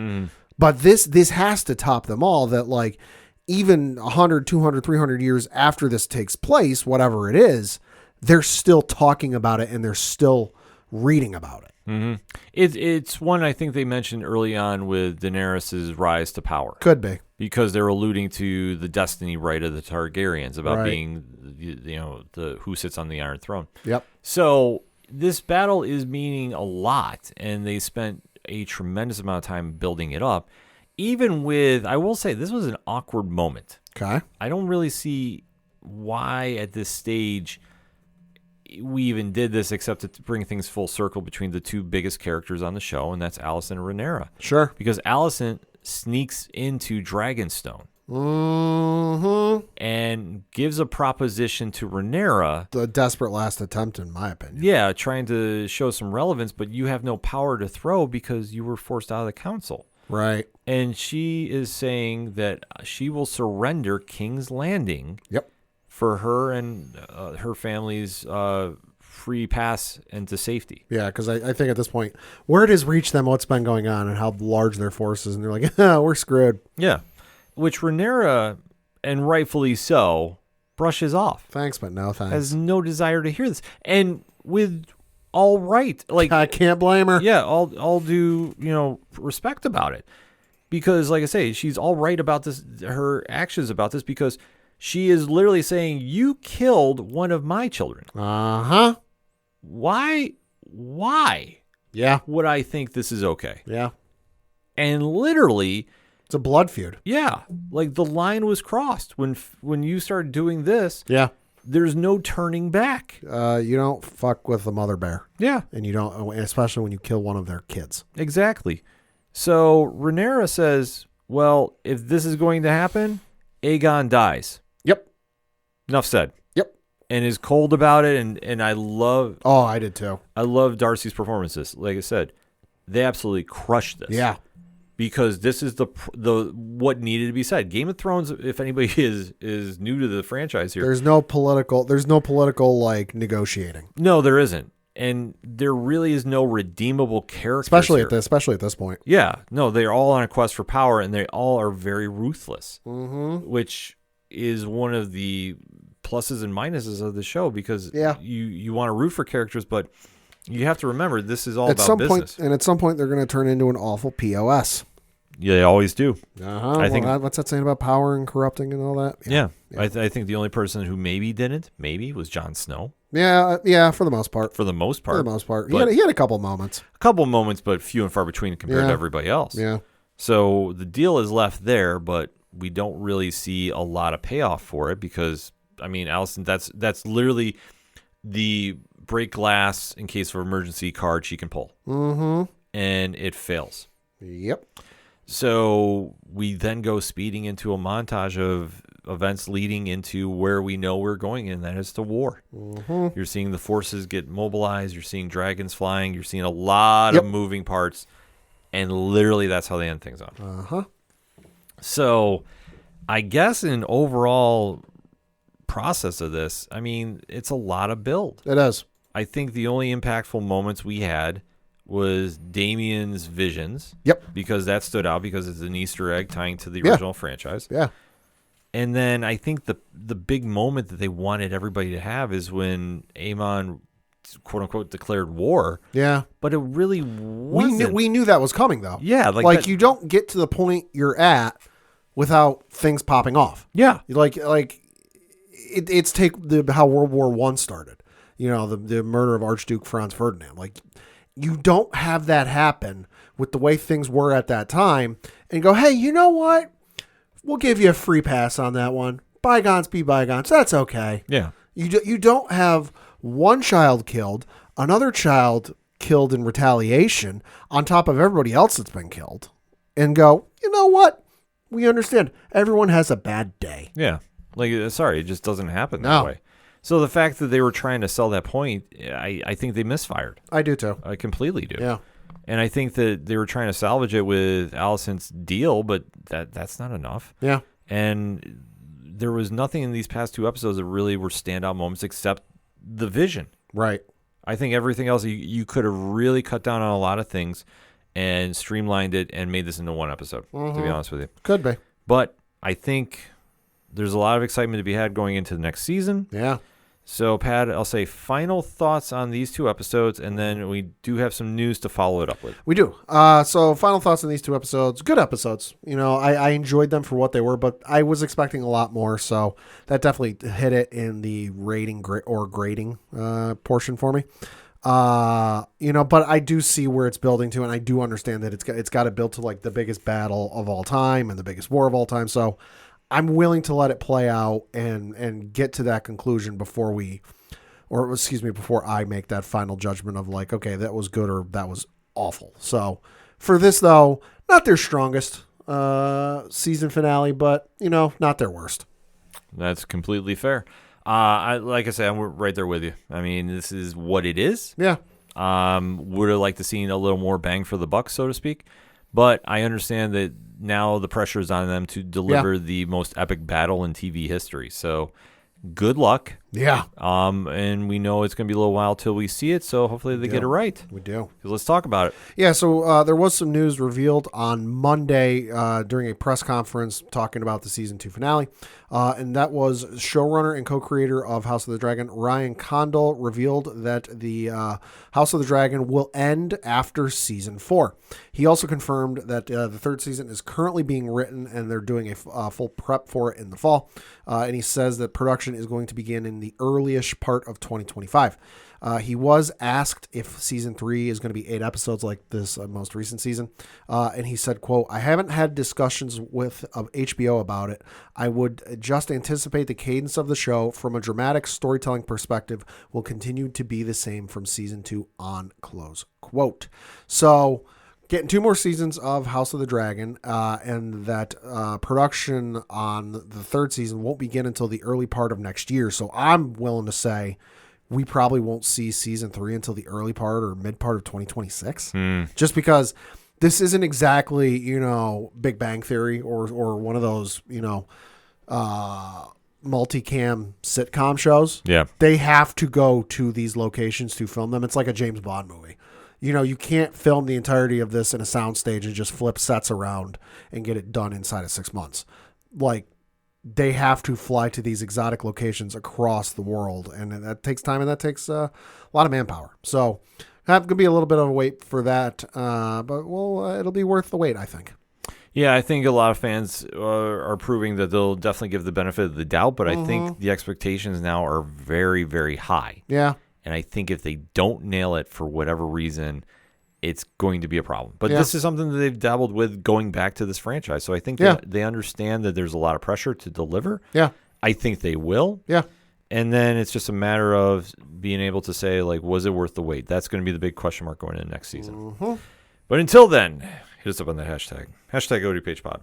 but this has to top them all. That like even 100, 200, 300 years after this takes place, whatever it is, they're still talking about it and they're still reading about it. Mm-hmm. It's one I think they mentioned early on with Daenerys' rise to power. Could be. Because they're alluding to the destiny right of the Targaryens about Right. being, the who sits on the Iron Throne. Yep. So this battle is meaning a lot, and they spent a tremendous amount of time building it up. Even with, I will say, this was an awkward moment. Okay. I don't really see why at this stage we even did this except to bring things full circle between the two biggest characters on the show, and that's Alicent and Rhaenyra. Sure. Because Alicent sneaks into Dragonstone and gives a proposition to Rhaenyra. The desperate last attempt, in my opinion. Yeah, trying to show some relevance, but you have no power to throw because you were forced out of the council. Right. And she is saying that she will surrender King's Landing. Yep. For her and her family's free pass into safety. Yeah, because I think at this point, word has reached them what's been going on and how large their force is, and they're like, we're screwed. Yeah. Which Rhaenyra, and rightfully so, brushes off. Thanks, but no thanks. Has no desire to hear this. And with all right. Like, I can't blame her. Yeah, I'll do, respect about it. Because, like I say, she's all right about this, her actions about this, because she is literally saying, you killed one of my children. Uh-huh. Why Yeah. would I think this is okay? Yeah. And literally, it's a blood feud. Yeah, like the line was crossed when you start doing this. Yeah. There's no turning back. You don't fuck with the mother bear. Yeah. And you don't, especially when you kill one of their kids. Exactly. So Rhaenyra says, well, if this is going to happen, Aegon dies. Yep. Enough said. Yep. And is cold about it. And I love. Oh, I did too. I love Darcy's performances. Like I said, they absolutely crushed this. Yeah. Because this is the what needed to be said. Game of Thrones, if anybody is new to the franchise here, there's no political like negotiating. No, there isn't, and there really is no redeemable character. Especially at this point. Yeah, no, they're all on a quest for power, and they all are very ruthless, which is one of the pluses and minuses of the show. Because you want to root for characters, but you have to remember this is all about business. At some point, they're going to turn into an awful POS. Yeah, they always do. I think what's that saying about power and corrupting and all that? Yeah. I think the only person who didn't was Jon Snow. Yeah, for the most part. For the most part. He had a couple moments. But few and far between compared to everybody else. Yeah. So the deal is left there, but we don't really see a lot of payoff for it because, I mean, Allison, that's literally the break glass in case of emergency card she can pull. Mm-hmm. And it fails. Yep. So we then go speeding into a montage of events leading into where we know we're going, and that is to war. Mm-hmm. You're seeing the forces get mobilized. You're seeing dragons flying. You're seeing a lot of moving parts, and literally that's how they end things on. Uh-huh. So I guess in overall process of this, I mean, it's a lot of build. It is. I think the only impactful moments we had was Damien's visions. Yep. Because that stood out because it's an Easter egg tying to the original franchise. Yeah. And then I think the big moment that they wanted everybody to have is when Aemon, quote unquote, declared war. Yeah. But it really wasn't. We knew that was coming though. Yeah. Like you don't get to the point you're at without things popping off. Yeah. It's how World War I started. You know, the murder of Archduke Franz Ferdinand. Like, you don't have that happen with the way things were at that time and go, hey, you know what? We'll give you a free pass on that one. Bygones be bygones. That's okay. Yeah. You don't have one child killed, another child killed in retaliation on top of everybody else that's been killed, and go, you know what? We understand. Everyone has a bad day. Yeah. Sorry, it just doesn't happen that way. So the fact that they were trying to sell that point, I think they misfired. I do too. I completely do. Yeah. And I think that they were trying to salvage it with Allison's deal, but that's not enough. Yeah. And there was nothing in these past two episodes that really were standout moments except the vision. Right. I think everything else, you could have really cut down on a lot of things and streamlined it and made this into one episode, to be honest with you. Could be. But I think there's a lot of excitement to be had going into the next season. Yeah. So, Pat, I'll say final thoughts on these two episodes, and then we do have some news to follow it up with. We do. So final thoughts on these two episodes. Good episodes. You know, I enjoyed them for what they were, but I was expecting a lot more. So that definitely hit it in the rating or grading portion for me. You know, but I do see where it's building to, and I do understand that it's got to build to like the biggest battle of all time and the biggest war of all time. So I'm willing to let it play out and get to that conclusion before I make that final judgment of like, okay, that was good or that was awful. So for this though, not their strongest season finale, but you know, not their worst. That's completely fair. Like I said, I'm right there with you. I mean, this is what it is. Yeah. Would have liked to see a little more bang for the buck, so to speak. But I understand that now the pressure is on them to deliver the most epic battle in TV history. So good luck. Yeah. And we know it's going to be a little while till we see it, so hopefully they get it right. We do. Let's talk about it. Yeah, so there was some news revealed on Monday during a press conference talking about the season 2 finale, and that was showrunner and co-creator of House of the Dragon, Ryan Condal, revealed that the House of the Dragon will end after season 4. He also confirmed that the third season is currently being written, and they're doing a full prep for it in the fall, and he says that production is going to begin in the early-ish part of 2025. He was asked if season 3 is going to be 8 episodes like this most recent season. And he said, quote, "I haven't had discussions with HBO about it. I would just anticipate the cadence of the show from a dramatic storytelling perspective will continue to be the same from season 2 on," close quote. So getting 2 more seasons of House of the Dragon, and that production on the third season won't begin until the early part of next year. So I'm willing to say we probably won't see season 3 until the early part or mid part of 2026, just because this isn't exactly, you know, Big Bang Theory or one of those, you know, multicam sitcom shows. Yeah. They have to go to these locations to film them. It's like a James Bond movie. You know, you can't film the entirety of this in a soundstage and just flip sets around and get it done inside of 6 months. Like, they have to fly to these exotic locations across the world, and that takes time, and that takes a lot of manpower. So it's going to be a little bit of a wait for that, but it'll be worth the wait, I think. Yeah, I think a lot of fans are proving that they'll definitely give the benefit of the doubt, but I think the expectations now are very, very high. Yeah. And I think if they don't nail it for whatever reason, it's going to be a problem. But this is something that they've dabbled with going back to this franchise. So I think they understand that there's a lot of pressure to deliver. Yeah. I think they will. Yeah. And then it's just a matter of being able to say, like, was it worth the wait? That's going to be the big question mark going into next season. But until then, hit us up on the hashtag. Hashtag ODPH pod.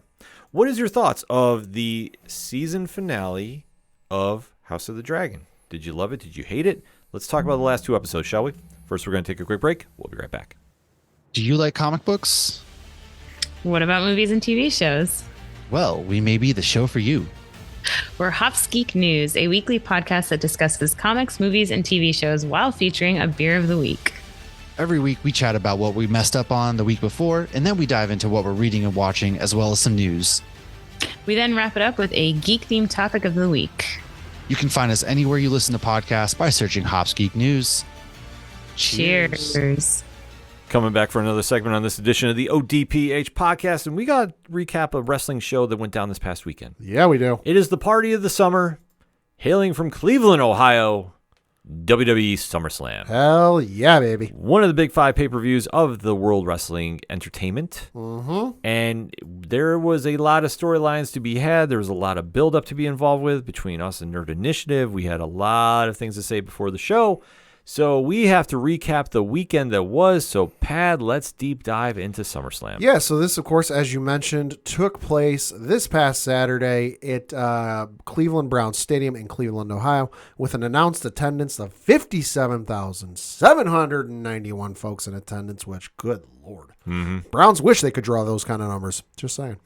What is your thoughts of the season finale of House of the Dragon? Did you love it? Did you hate it? Let's talk about the last 2 episodes, shall we? First, we're going to take a quick break. We'll be right back. Do you like comic books? What about movies and TV shows? Well, we may be the show for you. We're Hops Geek News, a weekly podcast that discusses comics, movies, and TV shows while featuring a beer of the week. Every week, we chat about what we messed up on the week before, and then we dive into what we're reading and watching, as well as some news. We then wrap it up with a geek-themed topic of the week. You can find us anywhere you listen to podcasts by searching Hops Geek News. Cheers. Coming back for another segment on this edition of the ODPH podcast, and we got to recap a wrestling show that went down this past weekend. Yeah, we do. It is the party of the summer, hailing from Cleveland, Ohio, WWE Summerslam. Hell yeah, baby. One of the big 5 pay-per-views of the World Wrestling Entertainment. And there was a lot of storylines to be had. There was a lot of build-up to be involved with between us and Nerd Initiative. We had a lot of things to say before the show. So we have to recap the weekend that was. So, Pad, let's deep dive into SummerSlam. Yeah, so this, of course, as you mentioned, took place this past Saturday at Cleveland Browns Stadium in Cleveland, Ohio, with an announced attendance of 57,791 folks in attendance, which, good Lord. Browns wish they could draw those kind of numbers. Just saying.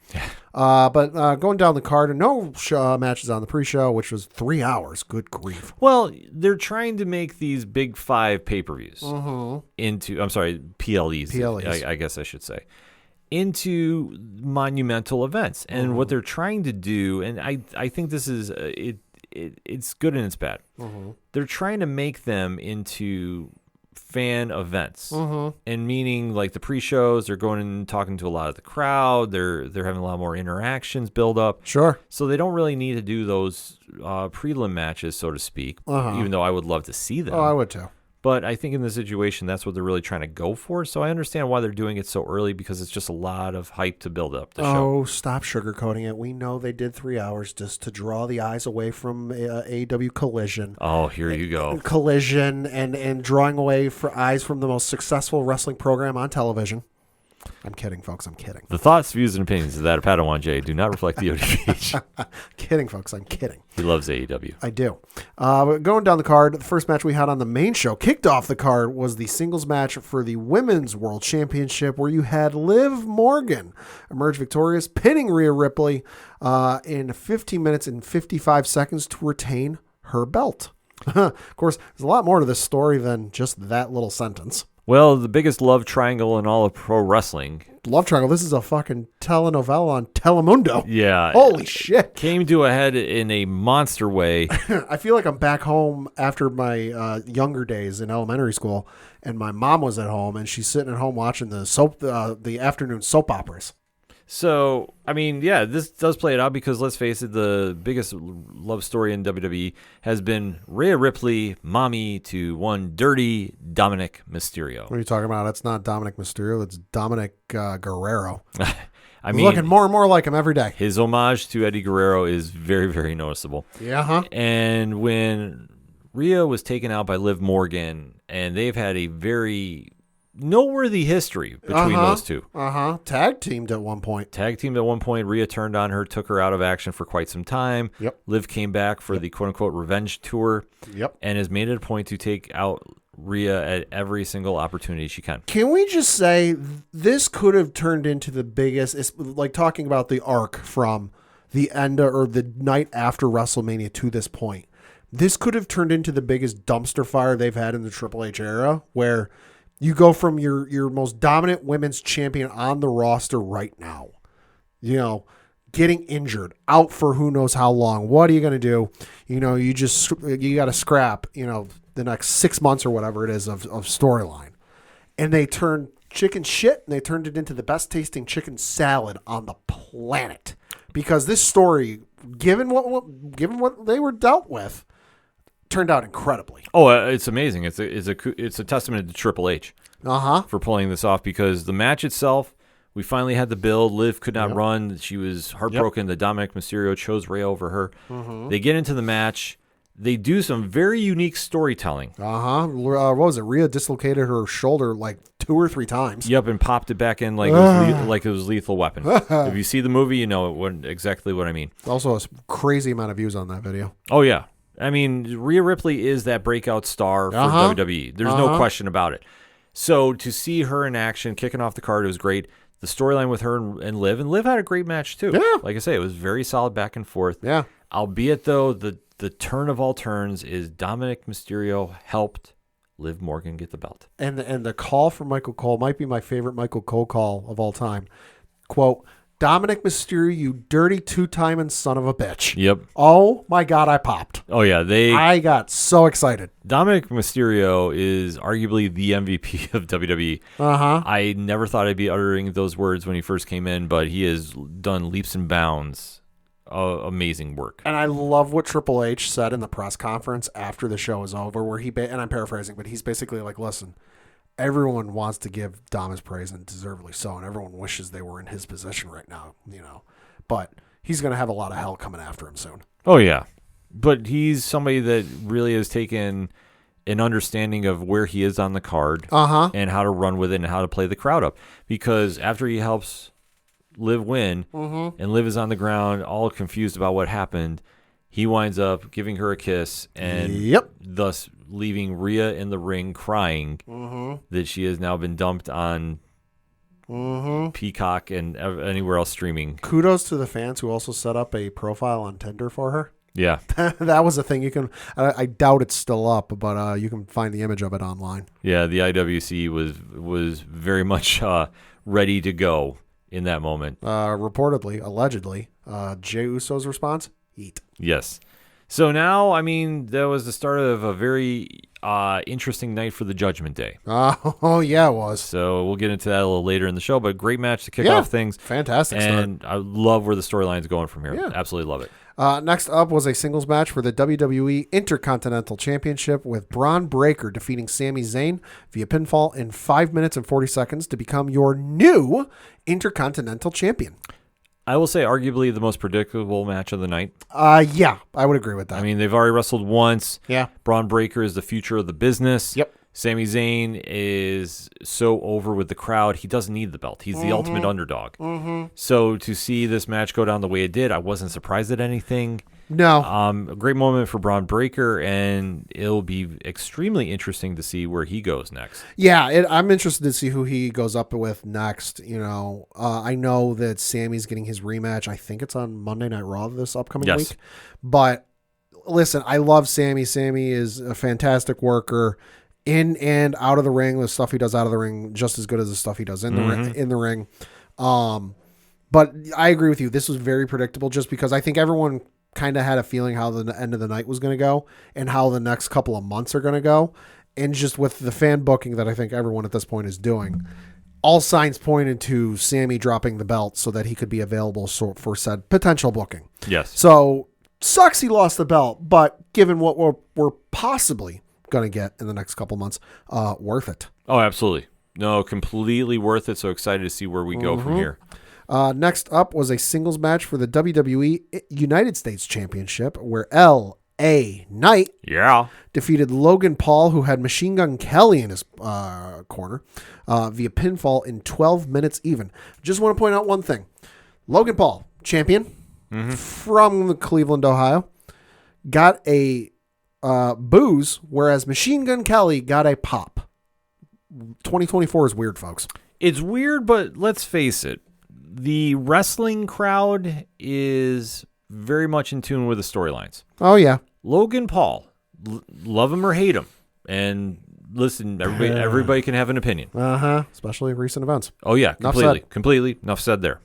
But going down the card, no matches on the pre-show, which was 3 hours. Good grief. Well, they're trying to make these big 5 pay-per-views into, I'm sorry, PLEs. I guess I should say, into monumental events. And what they're trying to do, and I think this is, it's good and it's bad. They're trying to make them into fan events, and meaning like the pre-shows, they're going and talking to a lot of the crowd. They're having a lot more interactions build up. Sure. So they don't really need to do those prelim matches, so to speak. Even though I would love to see them. Oh, I would too. But I think in this situation, that's what they're really trying to go for. So I understand why they're doing it so early, because it's just a lot of hype to build up the show. Oh, stop sugarcoating it. We know they did 3 hours just to draw the eyes away from AEW Collision. Oh, here you go. Collision and drawing away for eyes from the most successful wrestling program on television. I'm kidding, folks. I'm kidding. The thoughts, views, and opinions of that of Padawan J do not reflect the ODPH. Kidding, folks. I'm kidding. He loves AEW. I do. Going down the card, the first match we had on the main show, kicked off the card, was the singles match for the Women's World Championship, where you had Liv Morgan emerge victorious, pinning Rhea Ripley in 15 minutes and 55 seconds to retain her belt. Of course, there's a lot more to this story than just that little sentence. Well, the biggest love triangle in all of pro wrestling. Love triangle. This is a fucking telenovela on Telemundo. Yeah. Holy shit. Came to a head in a monster way. I feel like I'm back home after my younger days in elementary school, and my mom was at home, and she's sitting at home watching the afternoon soap operas. So, I mean, yeah, this does play it out because, let's face it, the biggest love story in WWE has been Rhea Ripley, mommy to one dirty Dominic Mysterio. What are you talking about? That's not Dominic Mysterio. That's Dominic Guerrero. I mean, looking more and more like him every day. His homage to Eddie Guerrero is very, very noticeable. Yeah, huh? And when Rhea was taken out by Liv Morgan, and they've had a very noteworthy history between those two. Tag teamed at one point. Rhea turned on her, took her out of action for quite some time. Yep. Liv came back for the quote-unquote revenge tour. Yep. And has made it a point to take out Rhea at every single opportunity she can. Can we just say this could have turned into the biggest, it's like talking about the arc from the end or the night after WrestleMania to this point. This could have turned into the biggest dumpster fire they've had in the Triple H era, where you go from your most dominant women's champion on the roster right now, getting injured, out for who knows how long. What are you going to do? You got to scrap, the next 6 months or whatever it is of storyline. And they turn chicken shit and they turned it into the best tasting chicken salad on the planet. Because this story, given what they were dealt with, turned out incredibly. Oh, it's amazing. It's a testament to Triple H for pulling this off, because the match itself, we finally had the build. Liv could not run. She was heartbroken that Dominic Mysterio chose Rhea over her. They get into the match. They do some very unique storytelling. What was it? Rhea dislocated her shoulder like 2 or 3 times. Yep, and popped it back in like it was Lethal Weapon. If you see the movie, you know exactly what I mean. Also, a crazy amount of views on that video. Oh, yeah. I mean, Rhea Ripley is that breakout star for WWE. There's no question about it. So to see her in action, kicking off the card, it was great. The storyline with her and Liv had a great match too. Yeah. Like I say, it was very solid back and forth. Yeah. Albeit, though, the turn of all turns is Dominic Mysterio helped Liv Morgan get the belt. And the call from Michael Cole might be my favorite Michael Cole call of all time. Quote, Dominic Mysterio, you dirty 2-timing son of a bitch. Yep. Oh, my God, I popped. Oh, yeah. I got so excited. Dominic Mysterio is arguably the MVP of WWE. I never thought I'd be uttering those words when he first came in, but he has done leaps and bounds. Amazing work. And I love what Triple H said in the press conference after the show was over, where and I'm paraphrasing, but he's basically like, listen, everyone wants to give Dom his praise, and deservedly so, and everyone wishes they were in his position right now, but he's going to have a lot of hell coming after him soon. Oh, yeah. But he's somebody that really has taken an understanding of where he is on the card and how to run with it and how to play the crowd up. Because after he helps Liv win and Liv is on the ground all confused about what happened, he winds up giving her a kiss and thus leaving Rhea in the ring crying that she has now been dumped on Peacock and anywhere else streaming. Kudos to the fans who also set up a profile on Tinder for her. Yeah. That was a thing. You can, I doubt it's still up, but you can find the image of it online. Yeah, the IWC was very much ready to go in that moment. Reportedly, allegedly, Jey Uso's response, eat. Yes. So now, I mean, that was the start of a very interesting night for the Judgment Day. Oh, yeah, it was. So we'll get into that a little later in the show, but great match to kick off things. Fantastic and start. I love where the storyline's going from here. Yeah. Absolutely love it. Next up was a singles match for the WWE Intercontinental Championship with Braun Breaker defeating Sami Zayn via pinfall in 5 minutes and 40 seconds to become your new Intercontinental Champion. I will say arguably the most predictable match of the night. Yeah, I would agree with that. I mean, they've already wrestled once. Yeah. Braun Breaker is the future of the business. Yep. Sami Zayn is so over with the crowd, he doesn't need the belt. He's the ultimate underdog. So to see this match go down the way it did, I wasn't surprised at anything. No. A great moment for Braun Breaker, and it'll be extremely interesting to see where he goes next. Yeah, I'm interested to see who he goes up with next. I know that Sammy's getting his rematch. I think it's on Monday Night Raw this upcoming week. But listen, I love Sammy. Sammy is a fantastic worker. In and out of the ring, the stuff he does out of the ring, just as good as the stuff he does in the ring. But I agree with you. This was very predictable, just because I think everyone kind of had a feeling how the end of the night was going to go and how the next couple of months are going to go. And just with the fan booking that I think everyone at this point is doing, all signs pointed to Sammy dropping the belt so that he could be available for said potential booking. Yes. So sucks he lost the belt, but given what we're possibly going to get in the next couple months, worth it. Oh, absolutely. No, completely worth it. So excited to see where we go from here. Next up was a singles match for the WWE United States Championship, where L.A. Knight defeated Logan Paul, who had Machine Gun Kelly in his corner, via pinfall in 12 minutes even. Just want to point out one thing. Logan Paul, champion from Cleveland, Ohio, got a booze, whereas Machine Gun Kelly got a pop. 2024 is weird, folks. It's weird, but let's face it. The wrestling crowd is very much in tune with the storylines. Oh, yeah. Logan Paul, love him or hate him. And listen, everybody can have an opinion. Especially recent events. Oh, yeah, completely. Enough said there.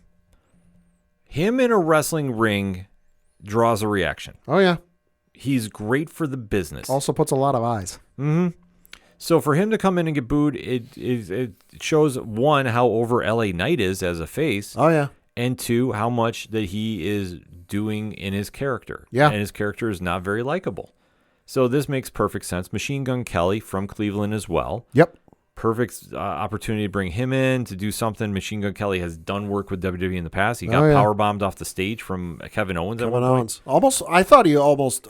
Him in a wrestling ring draws a reaction. Oh, yeah. He's great for the business. Also puts a lot of eyes. So for him to come in and get booed, it shows, one, how over LA Knight is as a face. Oh, yeah. And two, how much that he is doing in his character. Yeah. And his character is not very likable. So this makes perfect sense. Machine Gun Kelly from Cleveland as well. Yep. Perfect opportunity to bring him in to do something. Machine Gun Kelly has done work with WWE in the past. He got powerbombed off the stage from Kevin Owens at one point. Almost, I thought he almost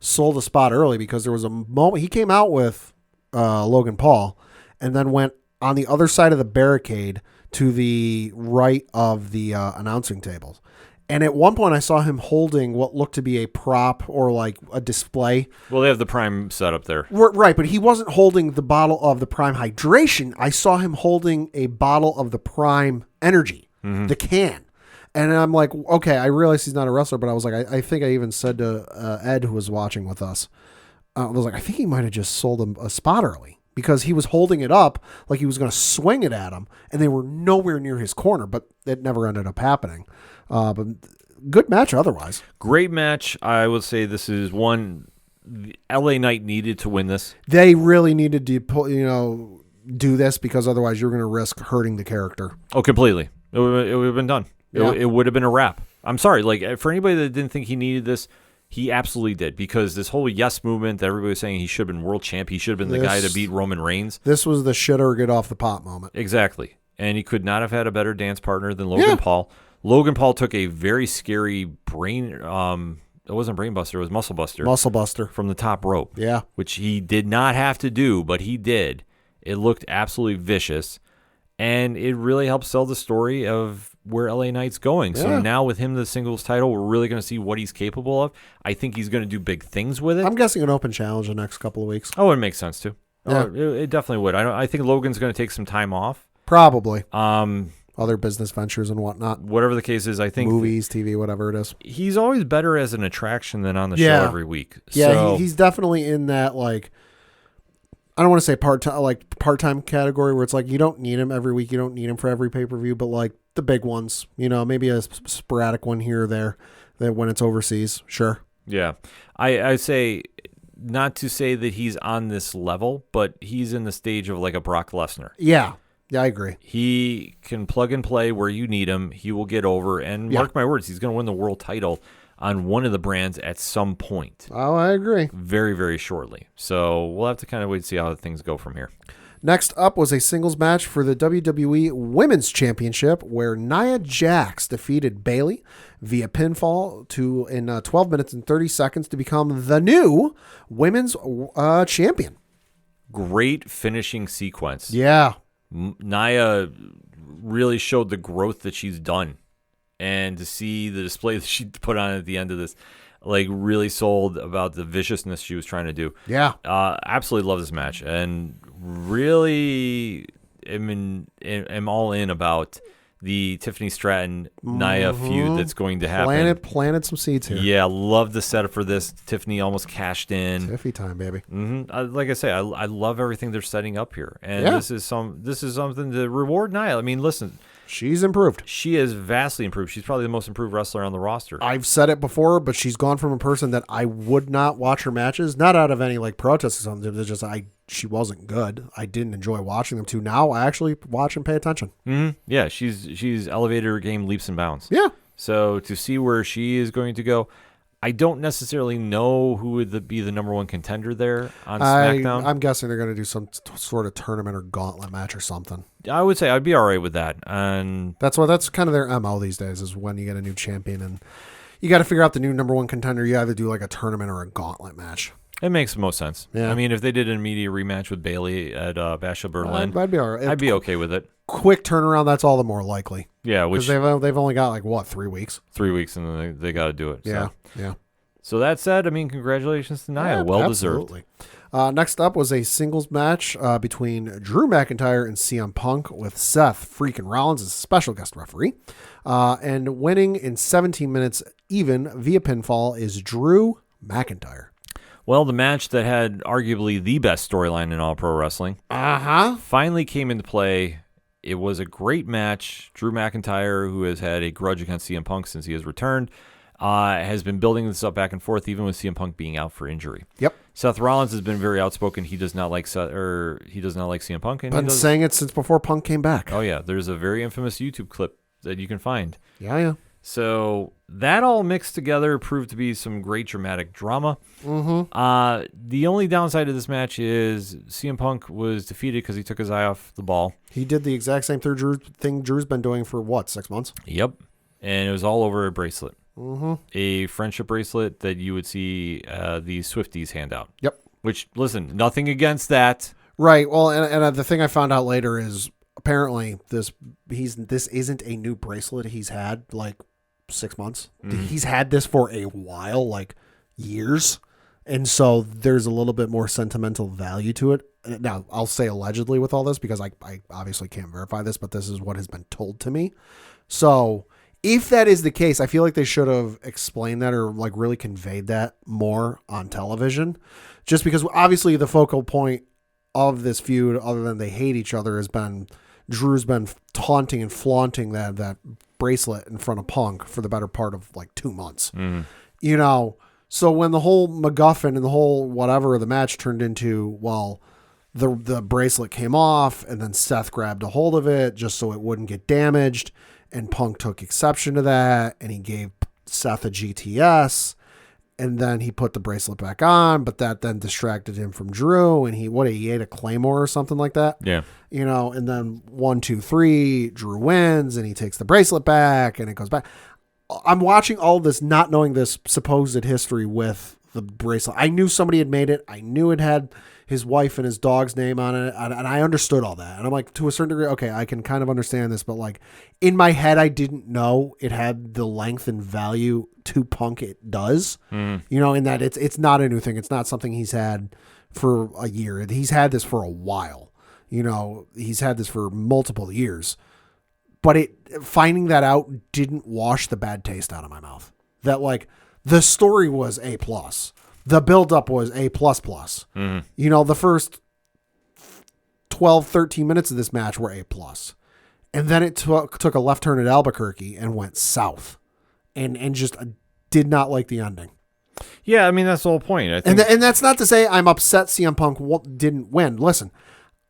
sold a spot early because there was a moment he came out with Logan Paul and then went on the other side of the barricade to the right of the announcing tables. And at one point I saw him holding what looked to be a prop or like a display. Well, they have the Prime set up there. Right, but he wasn't holding the bottle of the Prime Hydration. I saw him holding a bottle of the Prime Energy, the can. And I'm like, okay, I realize he's not a wrestler, but I was like, I think I even said to Ed, who was watching with us, I was like, I think he might have just sold him a spot early because he was holding it up like he was going to swing it at him, and they were nowhere near his corner, but it never ended up happening. But good match otherwise. Great match. I would say this is one LA Knight needed to win this. They really needed to, do this because otherwise you're going to risk hurting the character. Oh, completely. It would have been done. Yeah. It would have been a wrap. I'm sorry. Like, for anybody that didn't think he needed this, he absolutely did, because this whole yes movement that everybody was saying he should have been world champ, he should have been the guy to beat Roman Reigns. This was the shit or get off the pot moment. Exactly. And he could not have had a better dance partner than Logan Paul. Logan Paul took a very scary it wasn't brain buster, it was muscle buster. Muscle buster. From the top rope. Yeah. Which he did not have to do, but he did. It looked absolutely vicious. And it really helped sell the story of where LA Knight's going. So now with him the singles title, we're really going to see what he's capable of. I think he's going to do big things with it. I'm guessing an open challenge the next couple of weeks. Oh, it makes sense too. Yeah. It definitely would. I think Logan's going to take some time off. Probably. Other business ventures and whatnot. Whatever the case is, I think movies, TV, whatever it is. He's always better as an attraction than on the show every week. Yeah, so, he's definitely in that, like, I don't want to say part-time category where it's like you don't need him every week, you don't need him for every pay-per-view, but like the big ones, maybe a sporadic one here or there that when it's overseas, sure. Yeah. I say, not to say that he's on this level, but he's in the stage of like a Brock Lesnar. Yeah, I agree. He can plug and play where you need him. He will get over, and mark my words, he's going to win the world title on one of the brands at some point. Oh, I agree. Very, very shortly. So we'll have to kind of wait and see how things go from here. Next up was a singles match for the WWE Women's Championship where Nia Jax defeated Bayley via pinfall in 12 minutes and 30 seconds to become the new Women's Champion. Great finishing sequence. Yeah. Nia really showed the growth that she's done. And to see the display that she put on at the end of this, like, really sold about the viciousness she was trying to do. Yeah. Absolutely love this match. And really am all in about the Tiffany Stratton-Nia feud that's going to happen. Planted some seeds here. Yeah, love the setup for this. Tiffany almost cashed in. Tiffy time, baby. Like I say, I love everything they're setting up here. And this is something to reward Nia. I mean, listen. She's improved. She is vastly improved. She's probably the most improved wrestler on the roster. I've said it before, but she's gone from a person that I would not watch her matches, not out of any like protest or something. It's just she wasn't good. I didn't enjoy watching them. To now, I actually watch and pay attention. Yeah, she's elevated her game leaps and bounds. Yeah. So to see where she is going to go, I don't necessarily know who would be the number one contender there on SmackDown. I'm guessing they're going to do some sort of tournament or gauntlet match or something. I would say I'd be all right with that. And that's kind of their MO these days is when you get a new champion and you got to figure out the new number one contender. You either do like a tournament or a gauntlet match. It makes the most sense. Yeah. I mean, if they did an immediate rematch with Bayley at Bash of Berlin, I'd be all right. I'd be okay with it. Quick turnaround, that's all the more likely. Yeah, because they've only got like what 3 weeks. 3 weeks, and then they got to do it. Yeah, so. yeah. So that said, I mean, congratulations to Nia. Well absolutely. deserved. Next up was a singles match between Drew McIntyre and CM Punk with Seth freaking Rollins as a special guest referee. And winning in 17 minutes even via pinfall is Drew McIntyre. Well, the match that had arguably the best storyline in all pro wrestling finally came into play. It was a great match. Drew McIntyre, who has had a grudge against CM Punk since he has returned, has been building this up back and forth, even with CM Punk being out for injury. Yep. Seth Rollins has been very outspoken. He does not like CM Punk. And Been saying it since before Punk came back. Oh yeah, there's a very infamous YouTube clip that you can find. Yeah. So that all mixed together proved to be some great dramatic drama. Mm-hmm. The only downside of this match is CM Punk was defeated because he took his eye off the ball. He did the exact same thing Drew's been doing for, 6 months? Yep. And it was all over a bracelet. Mm-hmm. A friendship bracelet that you would see the Swifties hand out. Yep. Which, listen, nothing against that. Right. Well, and the thing I found out later is apparently this isn't a new bracelet he's had, 6 months. Mm-hmm. He's had this for a while, years. And so there's a little bit more sentimental value to it. Now, I'll say allegedly with all this because I obviously can't verify this, but this is what has been told to me. So if that is the case, I feel like they should have explained that or really conveyed that more on television. Just because obviously the focal point of this feud, other than they hate each other, has been Drew's been taunting and flaunting that bracelet in front of Punk for the better part of 2 months. Mm. So when the whole MacGuffin and the whole whatever of the match turned into, the bracelet came off and then Seth grabbed a hold of it just so it wouldn't get damaged, and Punk took exception to that and he gave Seth a GTS, and then he put the bracelet back on, but that then distracted him from Drew, and he ate a Claymore or something like that. Yeah. And then 1, 2, 3, Drew wins and he takes the bracelet back and it goes back. I'm watching all this not knowing this supposed history with the bracelet. I knew somebody had made it. I knew it had his wife and his dog's name on it, and I understood all that. And I'm to a certain degree, okay, I can kind of understand this, but in my head, I didn't know it had the length and value to Punk it does. In that it's not a new thing. It's not something he's had for a year. He's had this for a while. He's had this for multiple years. But finding that out didn't wash the bad taste out of my mouth. That the story was A+. The buildup was A++. Mm-hmm. The first 12, 13 minutes of this match were A+. And then it took a left turn at Albuquerque and went south. And just did not like the ending. Yeah, I mean, that's the whole point. I think. And that's not to say I'm upset CM Punk didn't win. Listen.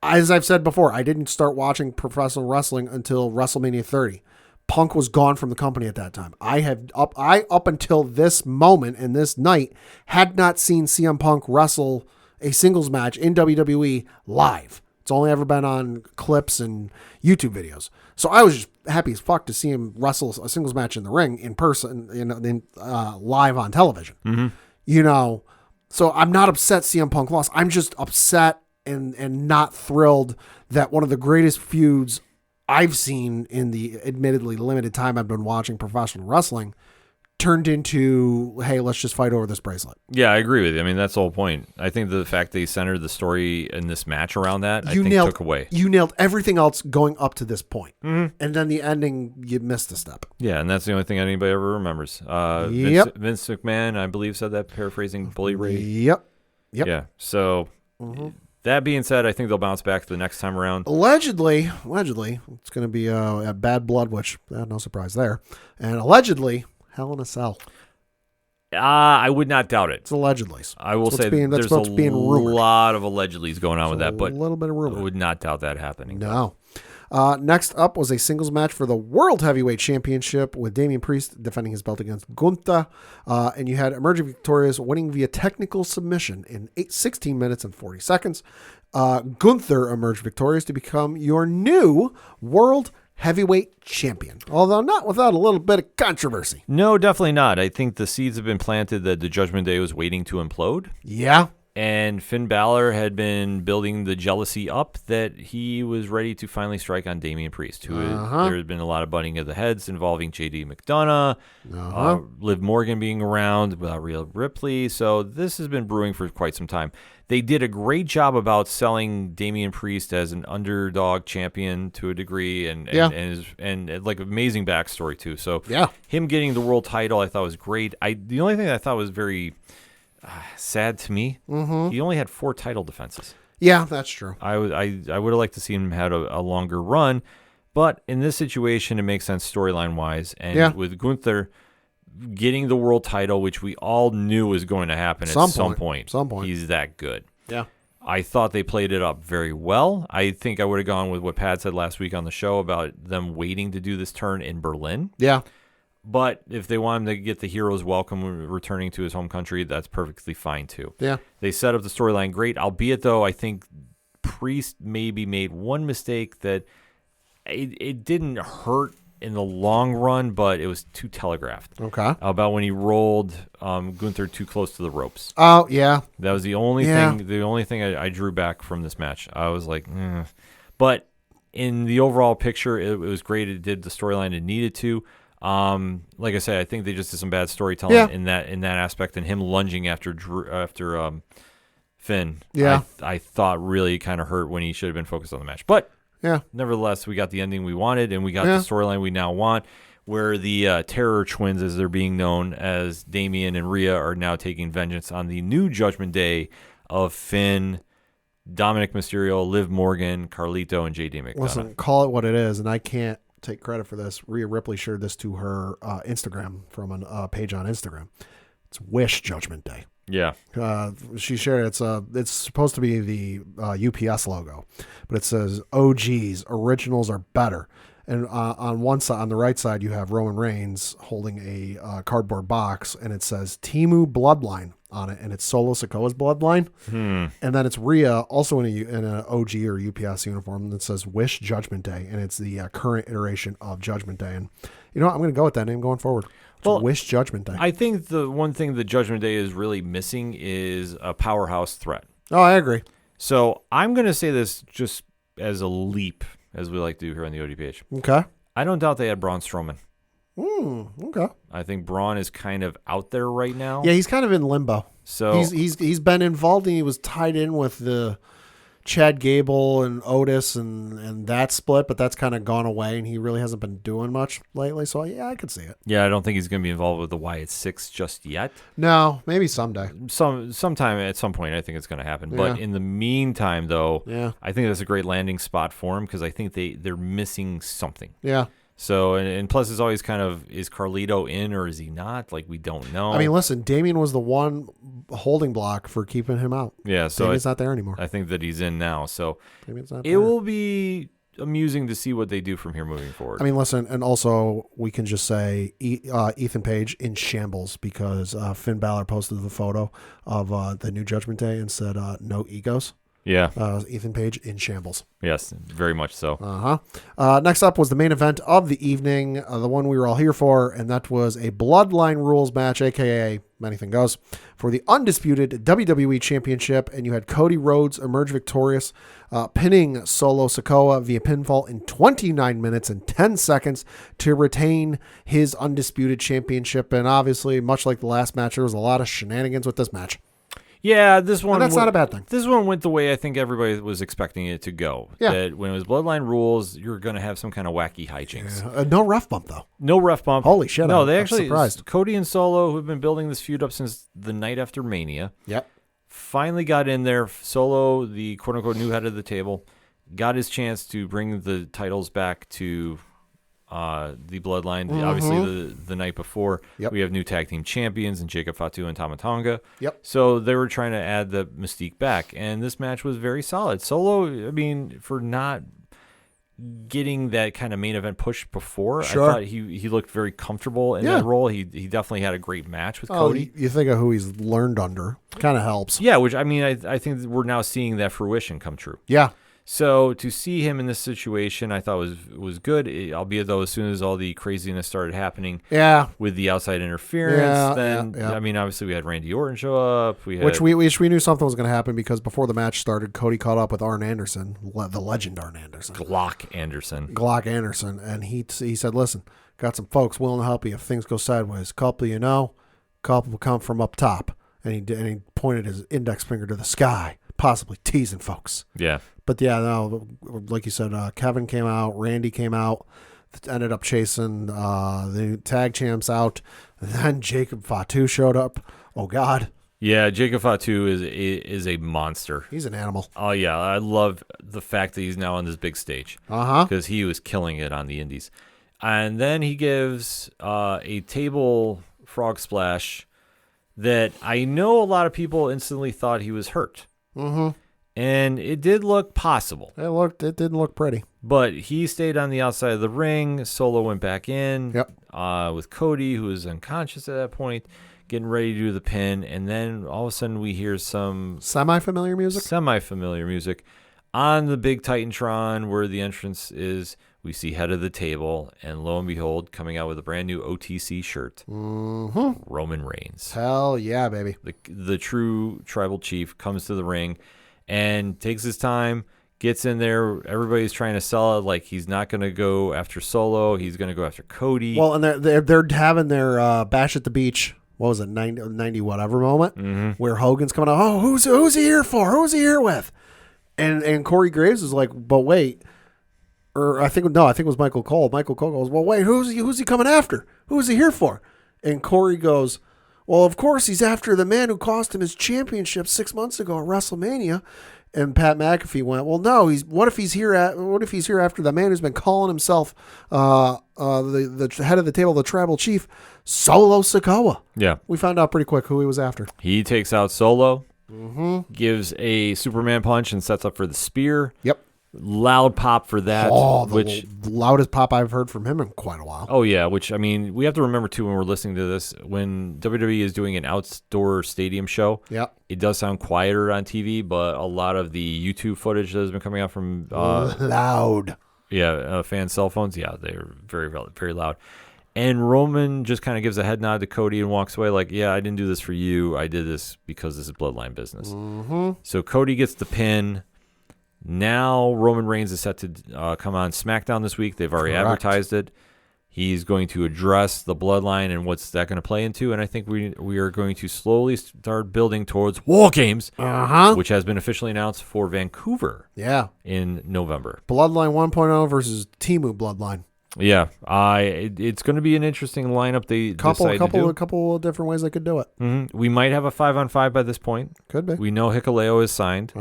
As I've said before, I didn't start watching professional wrestling until WrestleMania 30. Punk was gone from the company at that time. I up until this moment and this night had not seen CM Punk wrestle a singles match in WWE live. It's only ever been on clips and YouTube videos. So I was just happy as fuck to see him wrestle a singles match in the ring in person, live on television. Mm-hmm. So I'm not upset CM Punk lost. I'm just upset and not thrilled that one of the greatest feuds I've seen in the admittedly limited time I've been watching professional wrestling turned into, hey, let's just fight over this bracelet. Yeah, I agree with you. I mean, that's the whole point. I think the fact they centered the story in this match around that, took away. You nailed everything else going up to this point. Mm-hmm. And then the ending, you missed a step. Yeah, and that's the only thing anybody ever remembers. Yep. Vince McMahon, I believe, said that, paraphrasing Bully Ray. Yep. Yeah, so... Mm-hmm. That being said, I think they'll bounce back the next time around. Allegedly, it's going to be a Bad Blood, which no surprise there. And allegedly, Hell in a Cell. I would not doubt it. It's allegedly. I will say there's a lot of allegedlys going on with that, but a little bit of rumor. I would not doubt that happening. No. Next up was a singles match for the World Heavyweight Championship with Damian Priest defending his belt against Gunther. And you had emerging victorious, winning via technical submission in 16 minutes and 40 seconds. Gunther emerged victorious to become your new World Heavyweight Champion, although not without a little bit of controversy. No, definitely not. I think the seeds have been planted that the Judgment Day was waiting to implode. Yeah. And Finn Balor had been building the jealousy up that he was ready to finally strike on Damian Priest, who there had been a lot of butting of the heads involving J.D. McDonough, Liv Morgan being around without Rhea Ripley. So this has been brewing for quite some time. They did a great job about selling Damian Priest as an underdog champion to a degree, and amazing backstory too. So him getting the world title, I thought was great. The only thing that I thought was very sad to me, he only had 4 title defenses. Yeah, that's true. I would have liked to see him have a longer run, but in this situation, it makes sense storyline wise. And with Gunther getting the world title, which we all knew was going to happen at some point. He's that good. Yeah. I thought they played it up very well. I think I would have gone with what Pat said last week on the show about them waiting to do this turn in Berlin. Yeah. But if they want him to get the hero's welcome returning to his home country, that's perfectly fine too. Yeah. They set up the storyline great, albeit though I think Priest maybe made one mistake that it didn't hurt in the long run, but it was too telegraphed. Okay. About when he rolled Gunther too close to the ropes. Oh, yeah. That was the only thing. The only thing I drew back from this match. I was like, but in the overall picture, it was great. It did the storyline it needed to. Like I said, I think they just did some bad storytelling in that aspect, and him lunging after Finn. Yeah. I thought really kind of hurt when he should have been focused on the match, but. Yeah. Nevertheless, we got the ending we wanted, and we got the storyline we now want, where the Terror Twins, as they're being known as Damian and Rhea, are now taking vengeance on the new Judgment Day of Finn, Dominic Mysterio, Liv Morgan, Carlito, and JD McDonough. Listen, call it what it is, and I can't take credit for this. Rhea Ripley shared this to her Instagram from a page on Instagram. It's Wish Judgment Day. Yeah. She shared it's supposed to be the UPS logo, but it says OGs originals are better. And on one side, on the right side, you have Roman Reigns holding a cardboard box, and it says Timu Bloodline on it, and it's Solo Sikoa's bloodline. And then it's Rhea also in an OG or UPS uniform that says Wish Judgment Day, and it's the current iteration of Judgment Day. And you know what? I'm going to go with that name going forward. Wish Judgment Day. I think the one thing that Judgment Day is really missing is a powerhouse threat. Oh, I agree. So I'm going to say this just as a leap, as we like to do here on the ODPH. Okay. I don't doubt they had Braun Strowman. Okay. I think Braun is kind of out there right now. Yeah, he's kind of in limbo. So he's been involved, and he was tied in with the Chad Gable and Otis and that split, but that's kind of gone away, and he really hasn't been doing much lately. So yeah, I could see it. Yeah, I don't think he's going to be involved with the Wyatt Six just yet. No, maybe someday. Sometime at some point, I think it's going to happen. Yeah. But in the meantime, though, I think that's a great landing spot for him because I think they're missing something. Yeah. So, and plus it's always kind of, is Carlito in or is he not? Like, we don't know. I mean, listen, Damian was the one holding block for keeping him out. Yeah, so Damian's not there anymore. I think that he's in now. So Damian's not it will be amusing to see what they do from here moving forward. I mean, listen, and also we can just say Ethan Page in shambles because Finn Balor posted the photo of the new Judgment Day and said no egos. Yeah. Ethan Page in shambles. Yes, very much so. Next up was the main event of the evening, the one we were all here for, and that was a Bloodline Rules match, a.k.a. Anything Goes, for the undisputed WWE Championship, and you had Cody Rhodes emerge victorious, pinning Solo Sikoa via pinfall in 29 minutes and 10 seconds to retain his undisputed championship, and obviously, much like the last match, there was a lot of shenanigans with this match. Yeah, this one. And that's not a bad thing. This one went the way I think everybody was expecting it to go. Yeah. That when it was Bloodline Rules, you're going to have some kind of wacky hijinks. Yeah. No ref bump, though. No ref bump. Holy shit. No, I'm surprised. Cody and Solo, who've been building this feud up since the night after Mania. Yep. Finally got in there. Solo, the quote-unquote new head of the table, got his chance to bring the titles back to the Bloodline. Obviously, the night before, we have new tag team champions in Jacob Fatu and Tama Tonga. Yep. So they were trying to add the mystique back, and this match was very solid. Solo, I mean, for not getting that kind of main event push before, sure. I thought he looked very comfortable in that role. He definitely had a great match with Cody. You think of who he's learned under. Kind of helps. Yeah, which, I mean, I think we're now seeing that fruition come true. Yeah. So to see him in this situation, I thought was good. Albeit though, as soon as all the craziness started happening, with the outside interference, I mean, obviously we had Randy Orton show up. Which we knew something was going to happen because before the match started, Cody caught up with Arn Anderson, the legend Arn Anderson, Glock Anderson, and he said, "Listen, got some folks willing to help you if things go sideways. Couple will come from up top," and he pointed his index finger to the sky, possibly teasing folks. Yeah. But yeah, no, like you said, Kevin came out, Randy came out, ended up chasing the tag champs out. Then Jacob Fatu showed up. Oh God. Yeah, Jacob Fatu is a monster. He's an animal. Oh yeah, I love the fact that he's now on this big stage. Because he was killing it on the indies. And then he gives a table frog splash that I know a lot of people instantly thought he was hurt. Mm-hmm. And it did look possible. It didn't look pretty. But he stayed on the outside of the ring. Solo went back in with Cody, who was unconscious at that point, getting ready to do the pin. And then all of a sudden we hear some Semi-familiar music on the big Titantron where the entrance is. We see head of the table, and lo and behold, coming out with a brand new OTC shirt, Roman Reigns. Hell yeah, baby. The true tribal chief comes to the ring and takes his time, gets in there. Everybody's trying to sell it like he's not going to go after Solo. He's going to go after Cody. Well, and they're having their Bash at the Beach, what was it, 90 whatever moment, where Hogan's coming out, oh, who's he here for? Who's he here with? And Corey Graves is like, but wait. Or I think it was Michael Cole. Michael Cole goes, well, wait, who's he coming after? Who is he here for? And Corey goes, well, of course he's after the man who cost him his championship 6 months ago at WrestleMania. And Pat McAfee went, well, no, what if he's here after the man who's been calling himself the head of the table, the tribal chief, Solo Sikoa. Yeah, we found out pretty quick who he was after. He takes out Solo, gives a Superman punch, and sets up for the spear. Yep. Loud pop for that. The loudest pop I've heard from him in quite a while. Oh, yeah, which, I mean, we have to remember, too, when we're listening to this, when WWE is doing an outdoor stadium show, it does sound quieter on TV, but a lot of the YouTube footage that has been coming out from... loud. Yeah, fans' cell phones, they're very, very loud. And Roman just kind of gives a head nod to Cody and walks away like, yeah, I didn't do this for you. I did this because this is bloodline business. So Cody gets the pin. Now Roman Reigns is set to come on SmackDown this week. They've already advertised it. He's going to address the bloodline and what's that going to play into. And I think we are going to slowly start building towards War Games, which has been officially announced for Vancouver in November. Bloodline 1.0 versus Temu Bloodline. Yeah, it's going to be an interesting lineup. Couple of different ways they could do it. We might have a 5-on-5 by this point. Could be. We know Hikuleo is signed.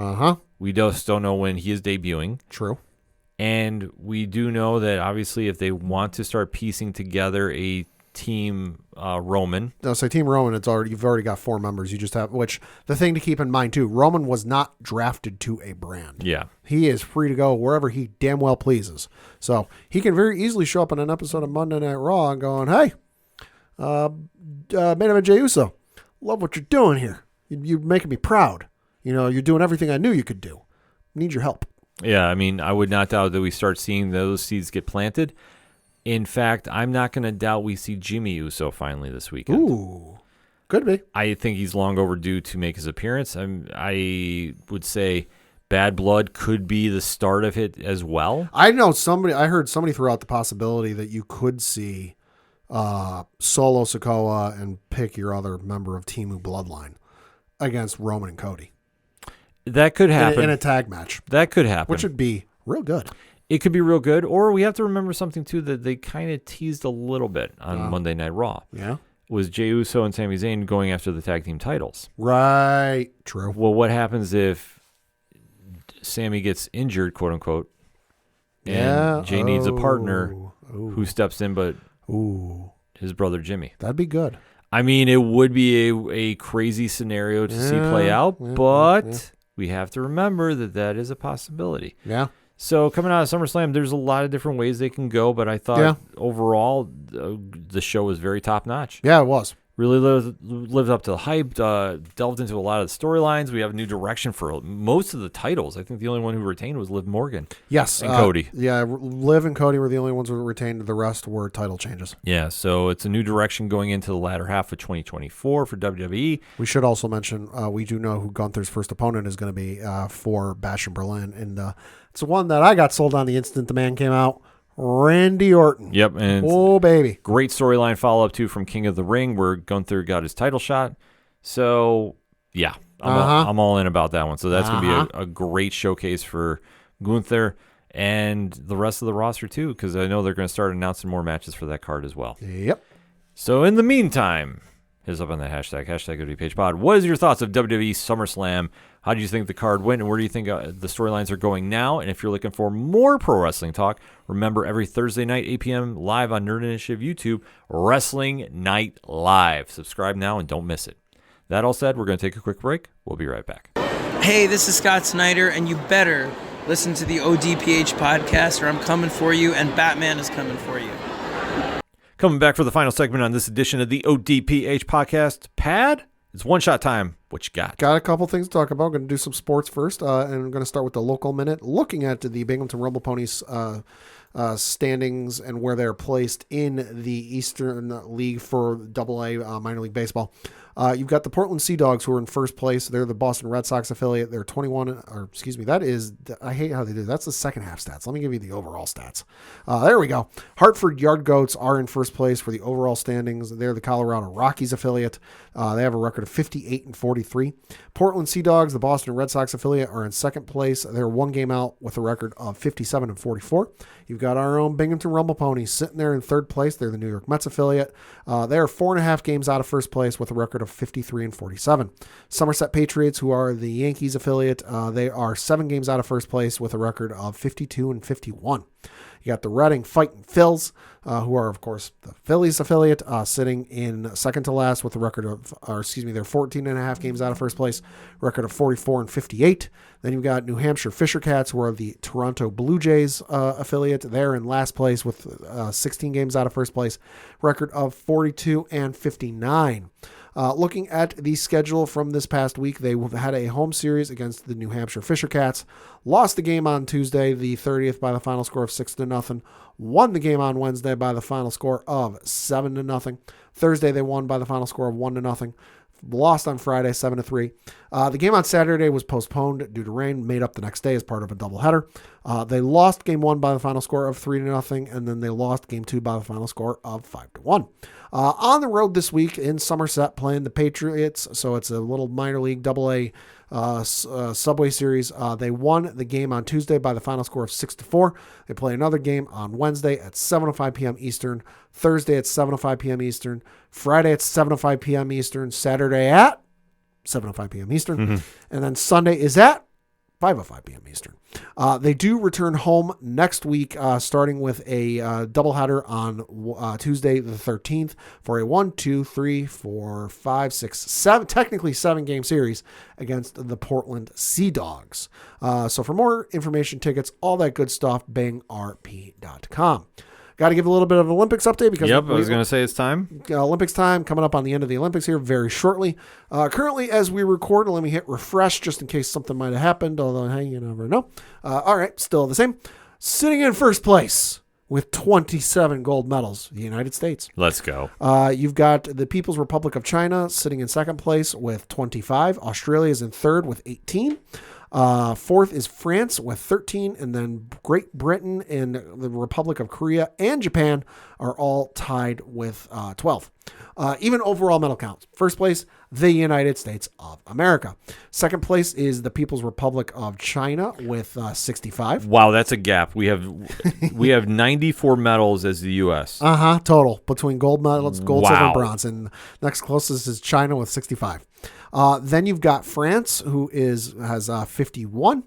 We just don't know when he is debuting. True. And we do know that obviously if they want to start piecing together a team Roman. No, so Team Roman, you've already got 4 members. You just have, which the thing to keep in mind too, Roman was not drafted to a brand. Yeah. He is free to go wherever he damn well pleases. So he can very easily show up in an episode of Monday Night Raw and going, hey, main event Jey Uso, love what you're doing here. You're making me proud. You know, you're doing everything I knew you could do. Need your help. Yeah, I mean, I would not doubt that we start seeing those seeds get planted. In fact, I'm not going to doubt we see Jimmy Uso finally this weekend. Ooh, could be. I think he's long overdue to make his appearance. I would say Bad Blood could be the start of it as well. I heard somebody throw out the possibility that you could see Solo Sikoa and pick your other member of Temu Bloodline against Roman and Cody. That could happen. In a tag match. That could happen. Which would be real good. It could be real good. Or we have to remember something, too, that they kind of teased a little bit on Monday Night Raw. Yeah. Was Jey Uso and Sami Zayn going after the tag team titles. Right. True. Well, what happens if Sami gets injured, quote unquote, and Jey needs a partner who steps in, but his brother Jimmy? That'd be good. I mean, it would be a crazy scenario to see play out, but we have to remember that is a possibility. Yeah. So coming out of SummerSlam, there's a lot of different ways they can go, but I thought overall the show was very top notch. Yeah, it was. Really lived up to the hype, delved into a lot of the storylines. We have a new direction for most of the titles. I think the only one who retained was Liv Morgan. Yes. And Cody. Yeah, Liv and Cody were the only ones who retained. The rest were title changes. Yeah, so it's a new direction going into the latter half of 2024 for WWE. We should also mention we do know who Gunther's first opponent is going to be for Bash in Berlin. And it's the one that I got sold on the instant the man came out. Randy Orton. Yep. And oh, baby. Great storyline follow-up, too, from King of the Ring, where Gunther got his title shot. So, yeah, I'm all in about that one. So that's going to be a great showcase for Gunther and the rest of the roster, too, because I know they're going to start announcing more matches for that card as well. Yep. So in the meantime, Hit us up on that hashtag ODPH pod. What is your thoughts of WWE SummerSlam? How do you think the card went, and where do you think the storylines are going now? And if you're looking for more pro wrestling talk, remember every Thursday night, 8 p.m. live on Nerd Initiative YouTube, Wrestling Night Live. Subscribe now and don't miss it. That all said, we're going to take a quick break. We'll be right back. Hey, this is Scott Snyder, and you better listen to the ODPH podcast, or I'm coming for you, and Batman is coming for you. Coming back for the final segment on this edition of the ODPH podcast. Pad, it's one-shot time. What you got? Got a couple things to talk about. Going to do some sports first, and I'm going to start with the local minute, looking at the Binghamton Rumble Ponies standings and where they're placed in the Eastern League for AA minor league baseball. You've got the Portland Sea Dogs, who are in first place. They're the Boston Red Sox affiliate. They're 21, or excuse me, that is, I hate how they do that. That's the second half stats. Let me give you the overall stats. There we go. Hartford Yard Goats are in first place for the overall standings. They're the Colorado Rockies affiliate. They have a record of 58-43. Portland Sea Dogs, the Boston Red Sox affiliate, are in second place. They're one game out with a record of 57-44. You've got our own Binghamton Rumble Ponies sitting there in third place. They're the New York Mets affiliate. They are 4.5 games out of first place with a record of 53-47. Somerset Patriots, who are the Yankees affiliate, they are 7 games out of first place with a record of 52-51. You got the Reading Fighting Phils, who are, of course, the Phillies affiliate, sitting in second to last with a record of, they're 14.5 games out of first place, record of 44-58. Then you've got New Hampshire Fisher Cats, who are the Toronto Blue Jays affiliate. They're in last place with 16 games out of first place, record of 42-59. Looking at the schedule from this past week, they had a home series against the New Hampshire Fisher Cats, lost the game on Tuesday, the 30th, by the final score of 6-0, won the game on Wednesday by the final score of 7-0. Thursday, they won by the final score of 1-0. Lost on Friday, 7-3. The game on Saturday was postponed due to rain, made up the next day as part of a doubleheader. They lost game 1 by the final score of 3-0, and then they lost game 2 by the final score of 5-1. On the road this week in Somerset, playing the Patriots, so it's a little minor league AA Subway Series. They won the game on Tuesday by the final score of 6-4. They play another game on Wednesday at 7:05 p.m. Eastern, Thursday at 7:05 p.m. Eastern, Friday at 7:05 p.m. Eastern, Saturday at 7:05 p.m. Eastern, and then Sunday is at 5:05 p.m. Eastern. They do return home next week, starting with a doubleheader on Tuesday the 13th for a technically 7-game series against the Portland Sea Dogs. So for more information, tickets, all that good stuff, bangrp.com. Got to give a little bit of an Olympics update because I was going to say it's time. Olympics time, coming up on the end of the Olympics here very shortly. Currently, as we record, let me hit refresh just in case something might have happened, although, hey, you never know. All right, still the same. Sitting in first place with 27 gold medals, the United States. Let's go. You've got the People's Republic of China sitting in second place with 25. Australia is in third with 18. Fourth is France with 13, and then Great Britain and the Republic of Korea and Japan are all tied with 12. Even overall medal counts. First place, the United States of America. Second place is the People's Republic of China with 65. Wow, that's a gap. We have 94 medals as the U.S. Total between gold medals, gold, silver, Wow. and bronze, and next closest is China with 65. Then you've got France, who has 51.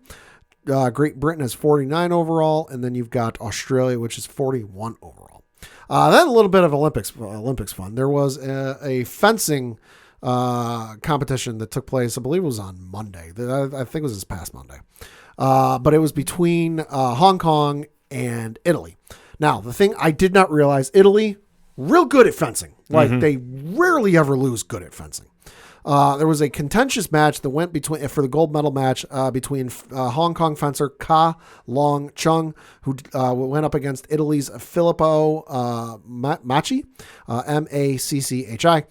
Great Britain has 49 overall, and then you've got Australia, which is 41 overall. Then a little bit of Olympics fun. There was a fencing competition that took place, I believe it was on Monday. I think it was this past Monday. But it was between Hong Kong and Italy. Now, the thing I did not realize, Italy, real good at fencing. Like, they rarely ever lose good at fencing. There was a contentious match that went for the gold medal match between Hong Kong fencer Ka Long Chung, who went up against Italy's Filippo Macchi, Macchi,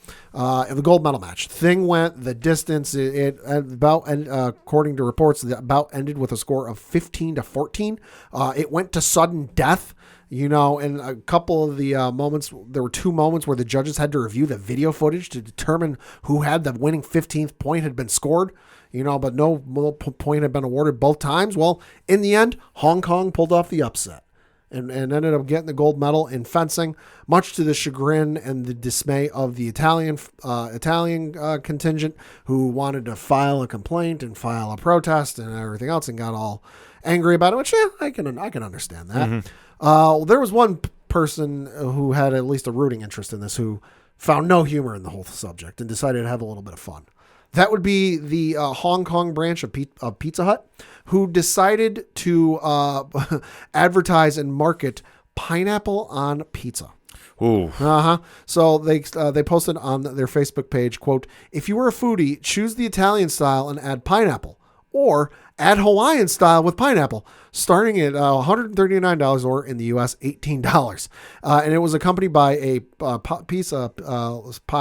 in the gold medal match. Thing went the distance. According to reports, the bout ended with a score of 15-14. It went to sudden death. You know, in a couple of the moments, there were 2 moments where the judges had to review the video footage to determine who had the winning 15th point had been scored, you know, but no point had been awarded both times. Well, in the end, Hong Kong pulled off the upset. and ended up getting the gold medal in fencing, much to the chagrin and the dismay of the Italian contingent, who wanted to file a complaint and file a protest and everything else, and got all angry about it. Which I can understand that. There was one person who had at least a rooting interest in this, who found no humor in the whole subject and decided to have a little bit of fun. That would be the Hong Kong branch of Pizza Hut, who decided to advertise and market pineapple on pizza. Ooh. So they posted on their Facebook page, quote, "If you were a foodie, choose the Italian style and add pineapple, or add Hawaiian style with pineapple, starting at $139, or in the U.S., $18. And it was accompanied by a pie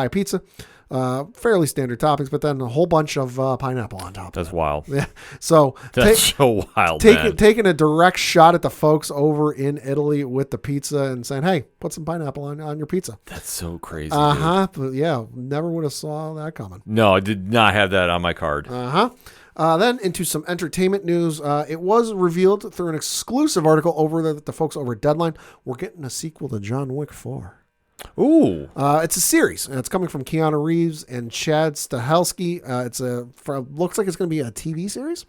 pizza. Fairly standard toppings, but then a whole bunch of pineapple on top. That's wild. Yeah. So That's so wild, man. Taking a direct shot at the folks over in Italy with the pizza and saying, "Hey, put some pineapple on your pizza." That's so crazy. But yeah, never would have saw that coming. No, I did not have that on my card. Then into some entertainment news. It was revealed through an exclusive article over that the folks over at Deadline were getting a sequel to John Wick 4. Ooh. It's a series. It's coming from Keanu Reeves and Chad Stahelski. Looks like it's going to be a TV series.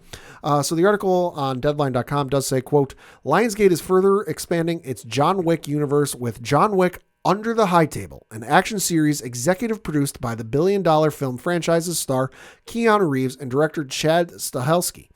So the article on Deadline.com does say, quote, "Lionsgate is further expanding its John Wick universe with John Wick Under the High Table, an action series executive produced by the billion-dollar film franchise's star Keanu Reeves and director Chad Stahelski."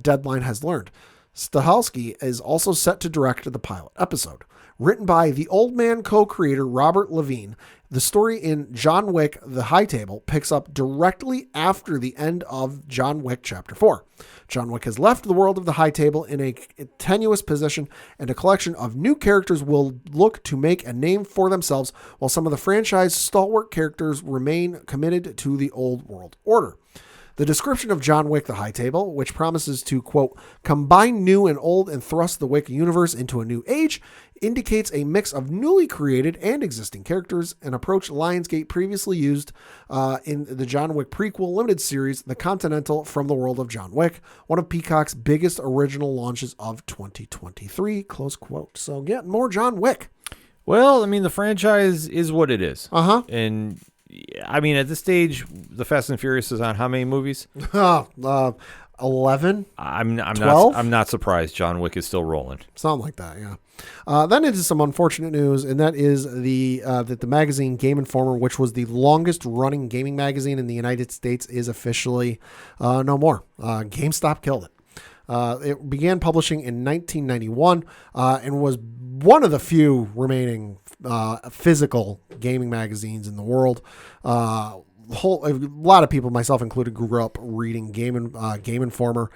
Deadline has learned. Stahelski is also set to direct the pilot episode. Written by the Old Man co-creator Robert Levine, the story in John Wick The High Table picks up directly after the end of John Wick Chapter 4. John Wick has left the world of the High Table in a tenuous position, and a collection of new characters will look to make a name for themselves, while some of the franchise stalwart characters remain committed to the old world order. The description of John Wick The High Table, which promises to, quote, "combine new and old and thrust the Wick universe into a new age," indicates a mix of newly created and existing characters, an approach Lionsgate previously used in the John Wick prequel limited series, The Continental from the World of John Wick, one of Peacock's biggest original launches of 2023, close quote. So get more John Wick. Well, I mean, the franchise is what it is. And I mean, at this stage, the Fast and Furious is on how many movies? 11. I'm 12? not surprised. John Wick is still rolling. Something like that, yeah. Then into some unfortunate news, and that is that the magazine Game Informer, which was the longest running gaming magazine in the United States, is officially no more. GameStop killed it. It began publishing in 1991 and was one of the few remaining physical gaming magazines in the world. A lot of people, myself included, grew up reading Game Informer.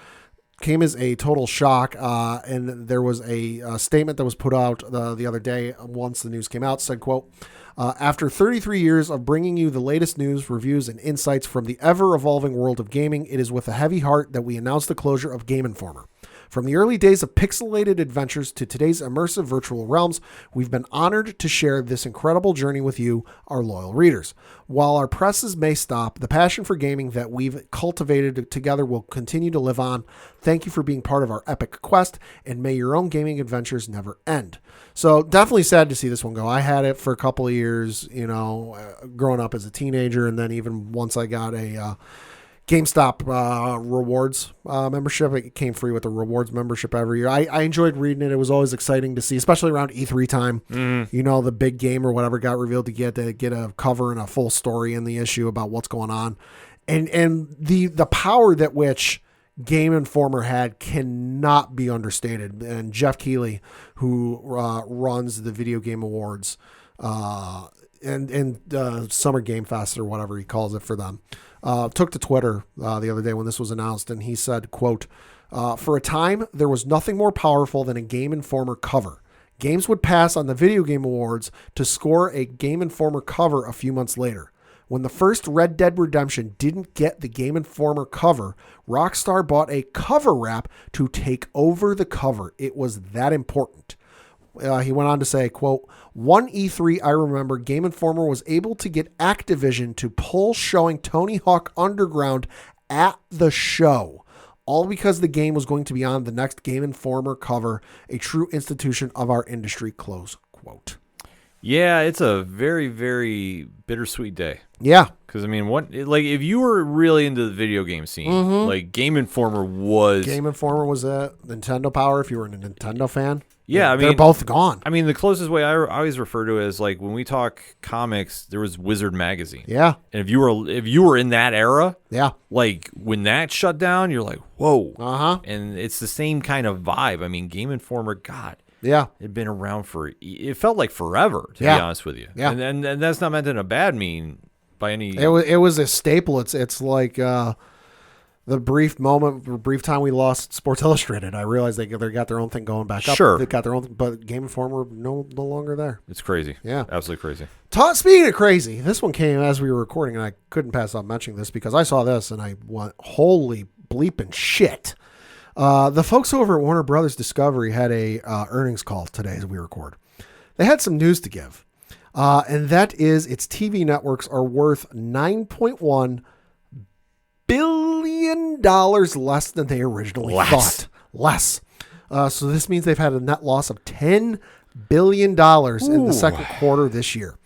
Came as a total shock, and there was a statement that was put out the other day once the news came out, said, quote, "After 33 years of bringing you the latest news, reviews, and insights from the ever-evolving world of gaming, it is with a heavy heart that we announce the closure of Game Informer. From the early days of pixelated adventures to today's immersive virtual realms, we've been honored to share this incredible journey with you, our loyal readers. While our presses may stop, the passion for gaming that we've cultivated together will continue to live on. Thank you for being part of our epic quest, and may your own gaming adventures never end." So definitely sad to see this one go. I had it for a couple of years, growing up as a teenager, and then even once I got a GameStop rewards membership. It came free with the rewards membership every year. I enjoyed reading it. It was always exciting to see, especially around E3 time. The big game or whatever got revealed, to get a cover and a full story in the issue about what's going on. And the power that which Game Informer had cannot be understated. And Jeff Keighley, who runs the Video Game Awards and Summer Game Fest or whatever he calls it for them, took to Twitter the other day when this was announced, and he said, quote, "For a time, there was nothing more powerful than a Game Informer cover. Games would pass on the Video Game Awards to score a Game Informer cover a few months later. When the first Red Dead Redemption didn't get the Game Informer cover, Rockstar bought a cover wrap to take over the cover. It was that important." He went on to say, quote, "One E3 I remember, Game Informer was able to get Activision to pull showing Tony Hawk Underground at the show. all because the game was going to be on the next Game Informer cover, a true institution of our industry, close quote. Yeah, it's a very, very bittersweet day. Yeah. Because, I mean, if you were really into the video game scene, like Game Informer was... Game Informer was a Nintendo Power if you were a Nintendo fan. Yeah, I mean... They're both gone. I mean, the closest way I always refer to it is, like, when we talk comics, there was Wizard Magazine. Yeah. And if you were in that era, Yeah. like, when that shut down, you're like, whoa. Uh-huh. And it's the same kind of vibe. I mean, Game Informer, God... Yeah. It'd been around it felt like forever, to be honest with you. Yeah. And that's not meant in a bad mean by any... It was a staple. It's like the brief time we lost Sports Illustrated. I realized they got their own thing going back up. Sure. They got their own, but Game Informer no longer there. It's crazy. Yeah. Absolutely crazy. Speaking of crazy, this one came as we were recording, and I couldn't pass up mentioning this because I saw this and I went, holy bleeping shit. The folks over at Warner Brothers Discovery had a earnings call today as we record. They had some news to give, and that is its TV networks are worth $9.1 billion less than they originally thought. Less. So this means they've had a net loss of $10 billion in the second quarter this year.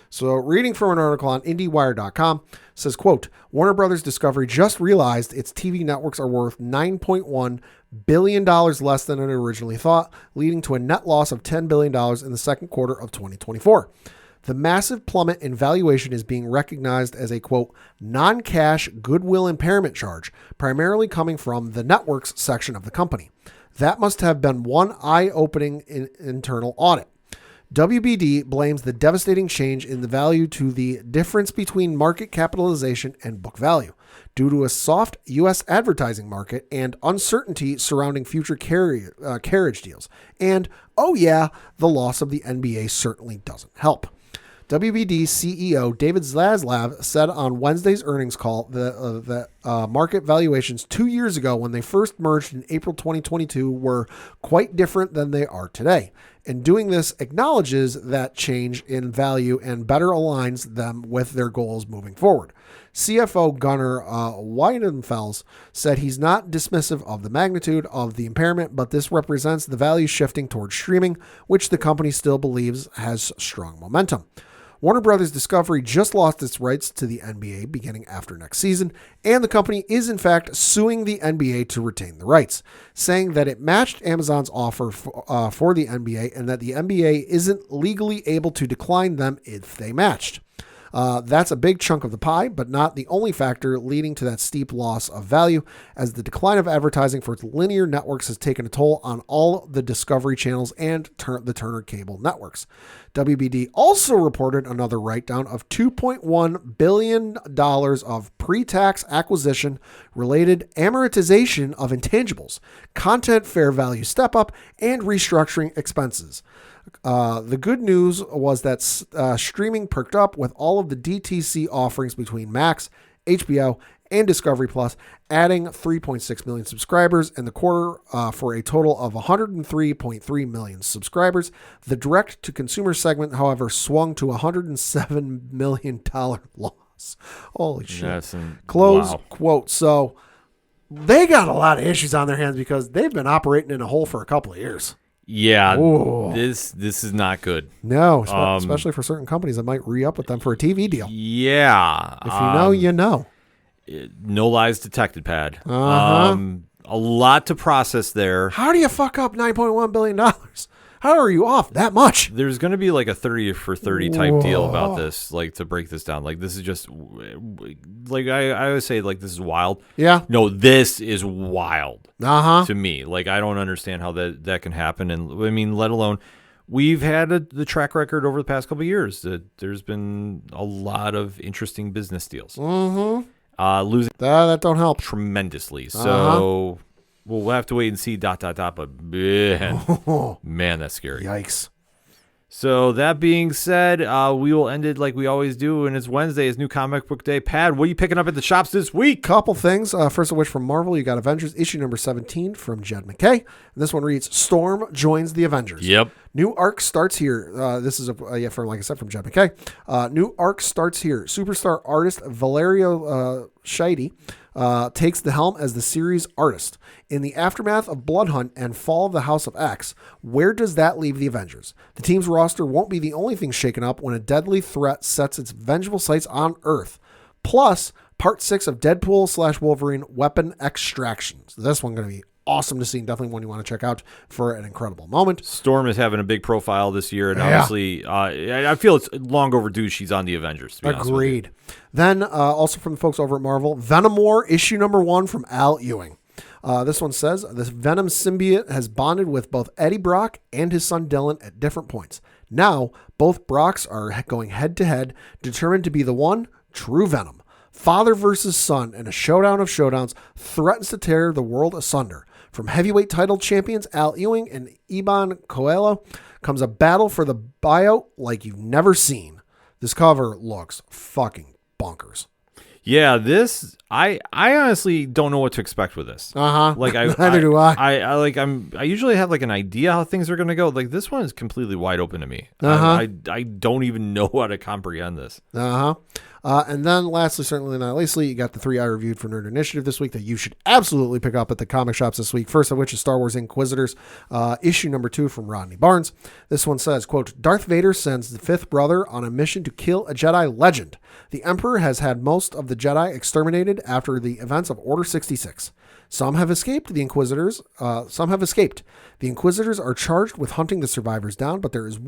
So reading from an article on IndieWire.com says, quote, Warner Brothers Discovery just realized its TV networks are worth $9.1 billion less than it originally thought, leading to a net loss of $10 billion in the second quarter of 2024. The massive plummet in valuation is being recognized as a, quote, non-cash goodwill impairment charge, primarily coming from the networks section of the company. That must have been one eye-opening internal audit. WBD blames the devastating change in the value to the difference between market capitalization and book value due to a soft U.S. advertising market and uncertainty surrounding future carriage deals. And, oh yeah, the loss of the NBA certainly doesn't help. WBD CEO David Zaslav said on Wednesday's earnings call that market valuations 2 years ago when they first merged in April 2022 were quite different than they are today. And doing this acknowledges that change in value and better aligns them with their goals moving forward. CFO Gunnar Weidenfels said he's not dismissive of the magnitude of the impairment, but this represents the value shifting towards streaming, which the company still believes has strong momentum. Warner Brothers Discovery just lost its rights to the NBA beginning after next season, and the company is in fact suing the NBA to retain the rights, saying that it matched Amazon's offer for the NBA and that the NBA isn't legally able to decline them if they matched. That's a big chunk of the pie, but not the only factor leading to that steep loss of value, as the decline of advertising for its linear networks has taken a toll on all the Discovery channels and the Turner cable networks. WBD also reported another write-down of $2.1 billion of pre-tax acquisition-related amortization of intangibles, content fair value step-up, and restructuring expenses. The good news was that streaming perked up with all of the DTC offerings between Max, HBO, and Discovery Plus, adding 3.6 million subscribers in the quarter for a total of 103.3 million subscribers. The direct-to-consumer segment, however, swung to a $107 million loss. Holy shit. Close quote. So they got a lot of issues on their hands because they've been operating in a hole for a couple of years. Yeah, Ooh. this is not good. No, especially for certain companies that might re-up with them for a TV deal. Yeah. If you know, you know. No lies detected, Pad. Uh-huh. A lot to process there. How do you fuck up $9.1 billion? How are you off that much? There's going to be like a 30 for 30 type deal about this, like to break this down. Like this is just, like I always say, like this is wild. Yeah. No, this is wild Uh-huh. to me. Like I don't understand how that can happen. And I mean, let alone, we've had the track record over the past couple of years that there's been a lot of interesting business deals. Mm-hmm. Losing that don't help tremendously. So we'll have to wait and see. But man, that's scary. Yikes. So that being said, we will end it like we always do, and it's Wednesday. It's New Comic Book Day. Pad, what are you picking up at the shops this week? Couple things. First of which, from Marvel, you got Avengers issue number 17 from Jed McKay. And this one reads, Storm joins the Avengers. Yep. New arc starts here. This is from, like I said, from Jed McKay. New arc starts here. Superstar artist Valerio Scheide takes the helm as the series artist. In the aftermath of Bloodhunt and Fall of the House of X, where does that leave the Avengers? The team's roster won't be the only thing shaken up when a deadly threat sets its vengeful sights on Earth. Plus, Part 6 of Deadpool/Wolverine Weapon Extractions. This one's going to be awesome to see, and definitely one you want to check out for an incredible moment. Storm is having a big profile this year, and obviously, I feel it's long overdue she's on the Avengers. To be honest with you. Agreed. Then, also from the folks over at Marvel, Venom War, issue number 1 from Al Ewing. This one says, this Venom symbiote has bonded with both Eddie Brock and his son Dylan at different points. Now, both Brocks are going head-to-head, determined to be the one true Venom. Father versus son in a showdown of showdowns threatens to tear the world asunder. From heavyweight title champions Al Ewing and Iban Coelho comes a battle for the buyout like you've never seen. This cover looks fucking bonkers. Yeah, this I honestly don't know what to expect with this. Like Neither do I. I usually have like an idea how things are gonna go. Like this one is completely wide open to me. I don't even know how to comprehend this. And then lastly, certainly not leastly, you got the 3 I reviewed for Nerd Initiative this week that you should absolutely pick up at the comic shops this week. First of which is Star Wars Inquisitors, issue number 2 from Rodney Barnes. This one says, quote, Darth Vader sends the 5th brother on a mission to kill a Jedi legend. The Emperor has had most of the Jedi exterminated after the events of Order 66. Some have escaped. The Inquisitors are charged with hunting the survivors down, but there is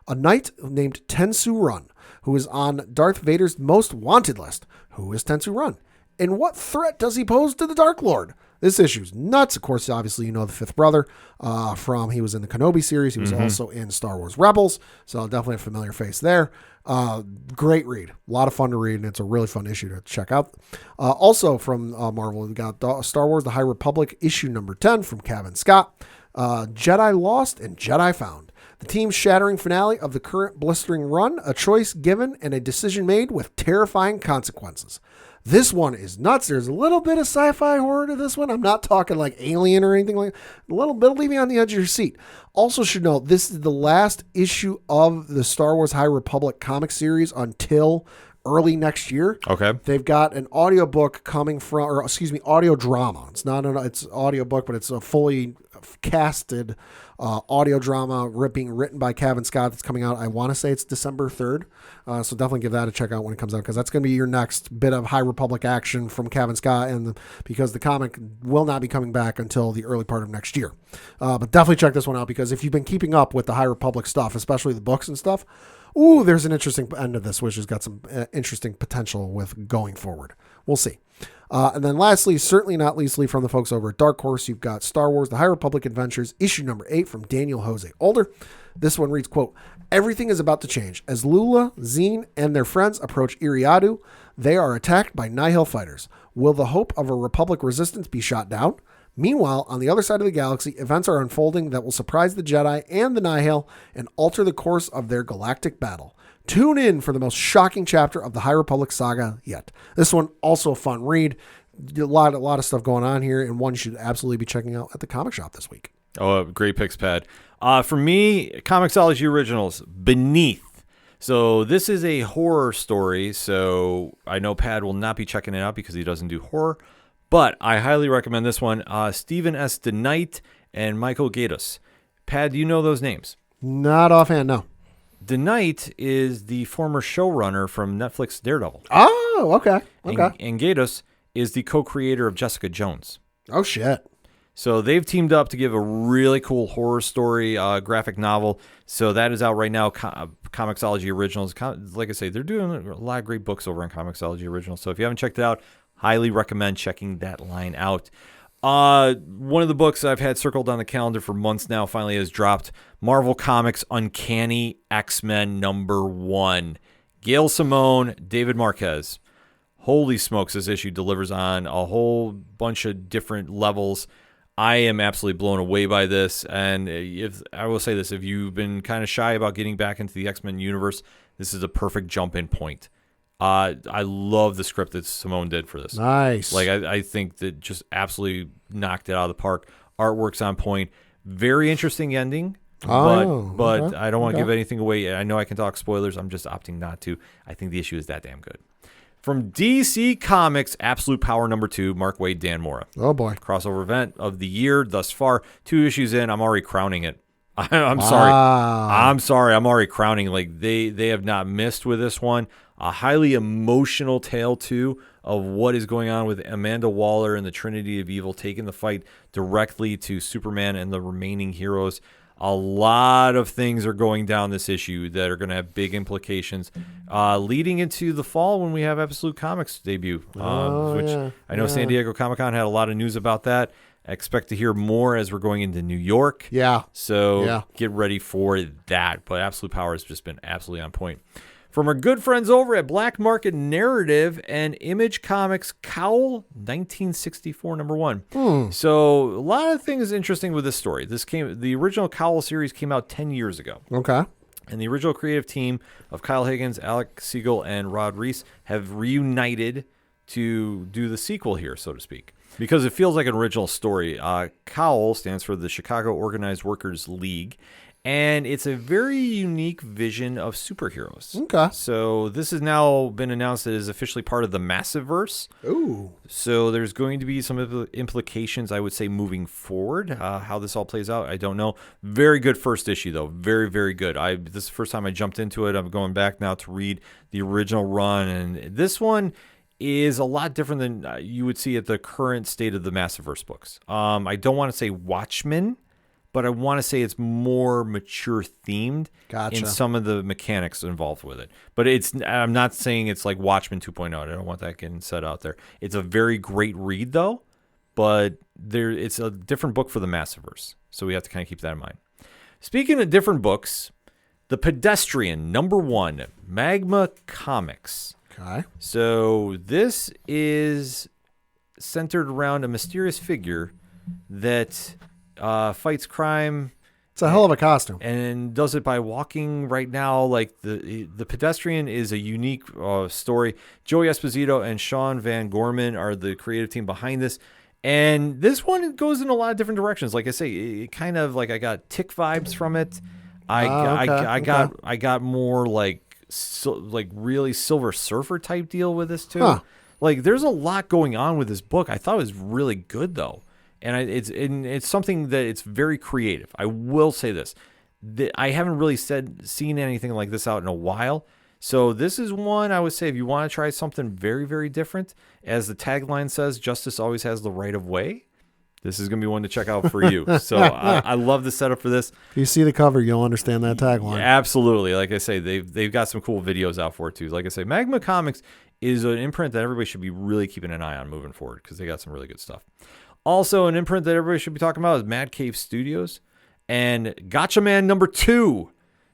a knight named Tensu Run, who is on Darth Vader's most wanted list. Who is Tensu Run? And what threat does he pose to the Dark Lord? This issue's nuts. Of course, obviously, you know the 5th brother he was in the Kenobi series. He was also in Star Wars Rebels. So definitely a familiar face there. Great read. A lot of fun to read, and it's a really fun issue to check out. Also from Marvel, we got Star Wars The High Republic, issue number 10 from Kevin Scott. Jedi Lost and Jedi Found. The team's shattering finale of the current blistering run, a choice given and a decision made with terrifying consequences. This one is nuts. There's a little bit of sci-fi horror to this one. I'm not talking like Alien or anything like that. A little bit of leaving on the edge of your seat. Also should note, this is the last issue of the Star Wars High Republic comic series until early next year. Okay. They've got an audiobook coming from, audio drama. It's not it's audiobook, but it's a fully casted audio drama being written by Kevin Scott that's coming out. I want to say it's December 3rd. So definitely give that a check out when it comes out, because that's going to be your next bit of High Republic action from Kevin Scott, because the comic will not be coming back until the early part of next year. But definitely check this one out, because if you've been keeping up with the High Republic stuff, especially the books and stuff, there's an interesting end of this, which has got some interesting potential with going forward. We'll see. And then lastly, certainly not leastly, from the folks over at Dark Horse, you've got Star Wars The High Republic Adventures, issue number 8 from Daniel Jose Older. This one reads, quote, everything is about to change. As Lula, Zine, and their friends approach Iriadu, they are attacked by Nihil fighters. Will the hope of a Republic resistance be shot down? Meanwhile, on the other side of the galaxy, events are unfolding that will surprise the Jedi and the Nihil and alter the course of their galactic battle. Tune in for the most shocking chapter of the High Republic saga yet. This one, also a fun read. A lot of stuff going on here, and one you should absolutely be checking out at the comic shop this week. Oh, great picks, Pat. For me, Comixology Originals, Beneath. So this is a horror story, so I know Pat will not be checking it out because he doesn't do horror, but I highly recommend this one. Stephen S. DeKnight and Michael Gaidos. Pat, do you know those names? Not offhand, no. DeKnight is the former showrunner from Netflix Daredevil. Oh, okay. And Gaidos is the co-creator of Jessica Jones. Oh, shit. So they've teamed up to give a really cool horror story graphic novel. So that is out right now, Comixology Originals. Like I say, they're doing a lot of great books over on Comixology Originals. So if you haven't checked it out, highly recommend checking that line out. One of the books I've had circled on the calendar for months now finally has dropped. Marvel Comics Uncanny X-Men #1. Gail Simone, David Marquez. Holy smokes, this issue delivers on a whole bunch of different levels. I am absolutely blown away by this. And if I will say this, if you've been kind of shy about getting back into the X-Men universe, this is a perfect jump-in point. I love the script that Simone did for this. Nice. Like, I think that just absolutely knocked it out of the park. Artwork's on point. Very interesting ending. But okay. I don't want to give anything away. I know I can talk spoilers. I'm just opting not to. I think the issue is that damn good. From DC Comics, Absolute Power #2, Mark Waid, Dan Mora. Oh, boy. Crossover event of the year thus far. 2 issues in, I'm already crowning it. I'm sorry. I'm sorry. I'm already crowning. Like, they have not missed with this one. A highly emotional tale, too, of what is going on with Amanda Waller and the Trinity of Evil taking the fight directly to Superman and the remaining heroes. A lot of things are going down this issue that are going to have big implications leading into the fall when we have Absolute Comics debut, which I know San Diego Comic-Con had a lot of news about that. I expect to hear more as we're going into New York. Yeah. So get ready for that. But Absolute Power has just been absolutely on point. From our good friends over at Black Market Narrative and Image Comics, Cowl 1964 #1. So a lot of things interesting with this story. The original Cowl series came out 10 years ago. Okay. And the original creative team of Kyle Higgins, Alex Siegel, and Rod Reese have reunited to do the sequel here, so to speak, because it feels like an original story. Cowl stands for the Chicago Organized Workers League, and it's a very unique vision of superheroes. Okay. So this has now been announced that it is officially part of the Massiverse. Ooh. So there's going to be some implications, I would say, moving forward. How this all plays out, I don't know. Very good first issue, though. Very, very good. This is the first time I jumped into it. I'm going back now to read the original run, and this one is a lot different than you would see at the current state of the Massiverse books. I don't want to say Watchmen, but I want to say it's more mature themed in some of the mechanics involved with it. But I'm not saying it's like Watchmen 2.0. I don't want that getting set out there. It's a very great read, though, but it's a different book for the Massiverse. So we have to kind of keep that in mind. Speaking of different books, The Pedestrian, #1, Magma Comics. Okay. So this is centered around a mysterious figure that fights crime. It's a hell of a costume. And does it by walking right now. Like the Pedestrian is a unique story. Joey Esposito and Sean Van Gorman are the creative team behind this. And this one goes in a lot of different directions. Like I say, it kind of like I got Tick vibes from it. I got more like really Silver Surfer type deal with this too. Huh. Like there's a lot going on with this book. I thought it was really good though. And it's something that it's very creative. I will say this. I haven't really seen anything like this out in a while. So this is one I would say if you want to try something very, very different, as the tagline says, justice always has the right of way. This is going to be one to check out for you. So I love the setup for this. If you see the cover, you'll understand that tagline. Yeah, absolutely. Like I say, they've got some cool videos out for it too. Like I say, Magma Comics is an imprint that everybody should be really keeping an eye on moving forward because they got some really good stuff. Also, an imprint that everybody should be talking about is Mad Cave Studios and Gotcha Man #2.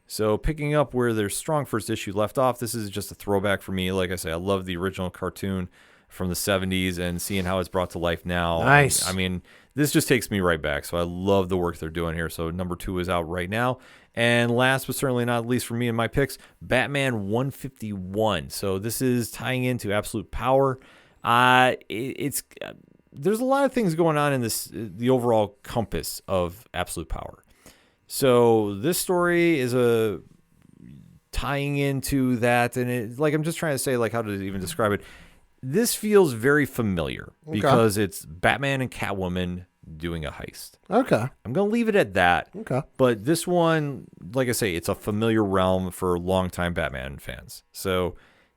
So picking up where their strong first issue left off, this is just a throwback for me. Like I say, I love the original cartoon from the 70s and seeing how it's brought to life now. Nice. I mean, this just takes me right back. So I love the work they're doing here. So #2 is out right now. And last but certainly not least for me and my picks, Batman 151. So this is tying into Absolute Power. There's a lot of things going on in the overall compass of Absolute Power. So this story is tying into that, and I'm just trying to say like how to even describe it. This feels very familiar because it's Batman and Catwoman doing a heist. Okay. I'm going to leave it at that. Okay. But this one, like I say, it's a familiar realm for longtime Batman fans. So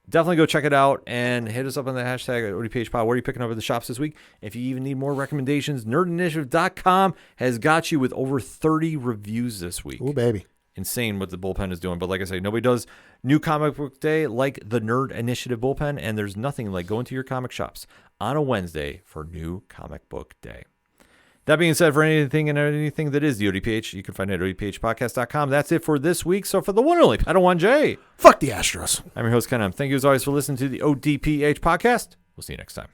definitely go check it out and hit us up on the hashtag at ODPH Pod. What are you picking up at the shops this week? If you even need more recommendations, nerdinitiative.com has got you with over 30 reviews this week. Oh, baby. Insane what the bullpen is doing. But like I say, nobody does new comic book day like the Nerd Initiative bullpen, and there's nothing like going to your comic shops on a Wednesday for new comic book day. That being said, for anything that is the ODPH, you can find it at odphpodcast.com. That's it for this week. So for the one and only Padawan J. Fuck the Astros. I'm your host, Ken. Thank you as always for listening to the ODPH podcast. We'll see you next time.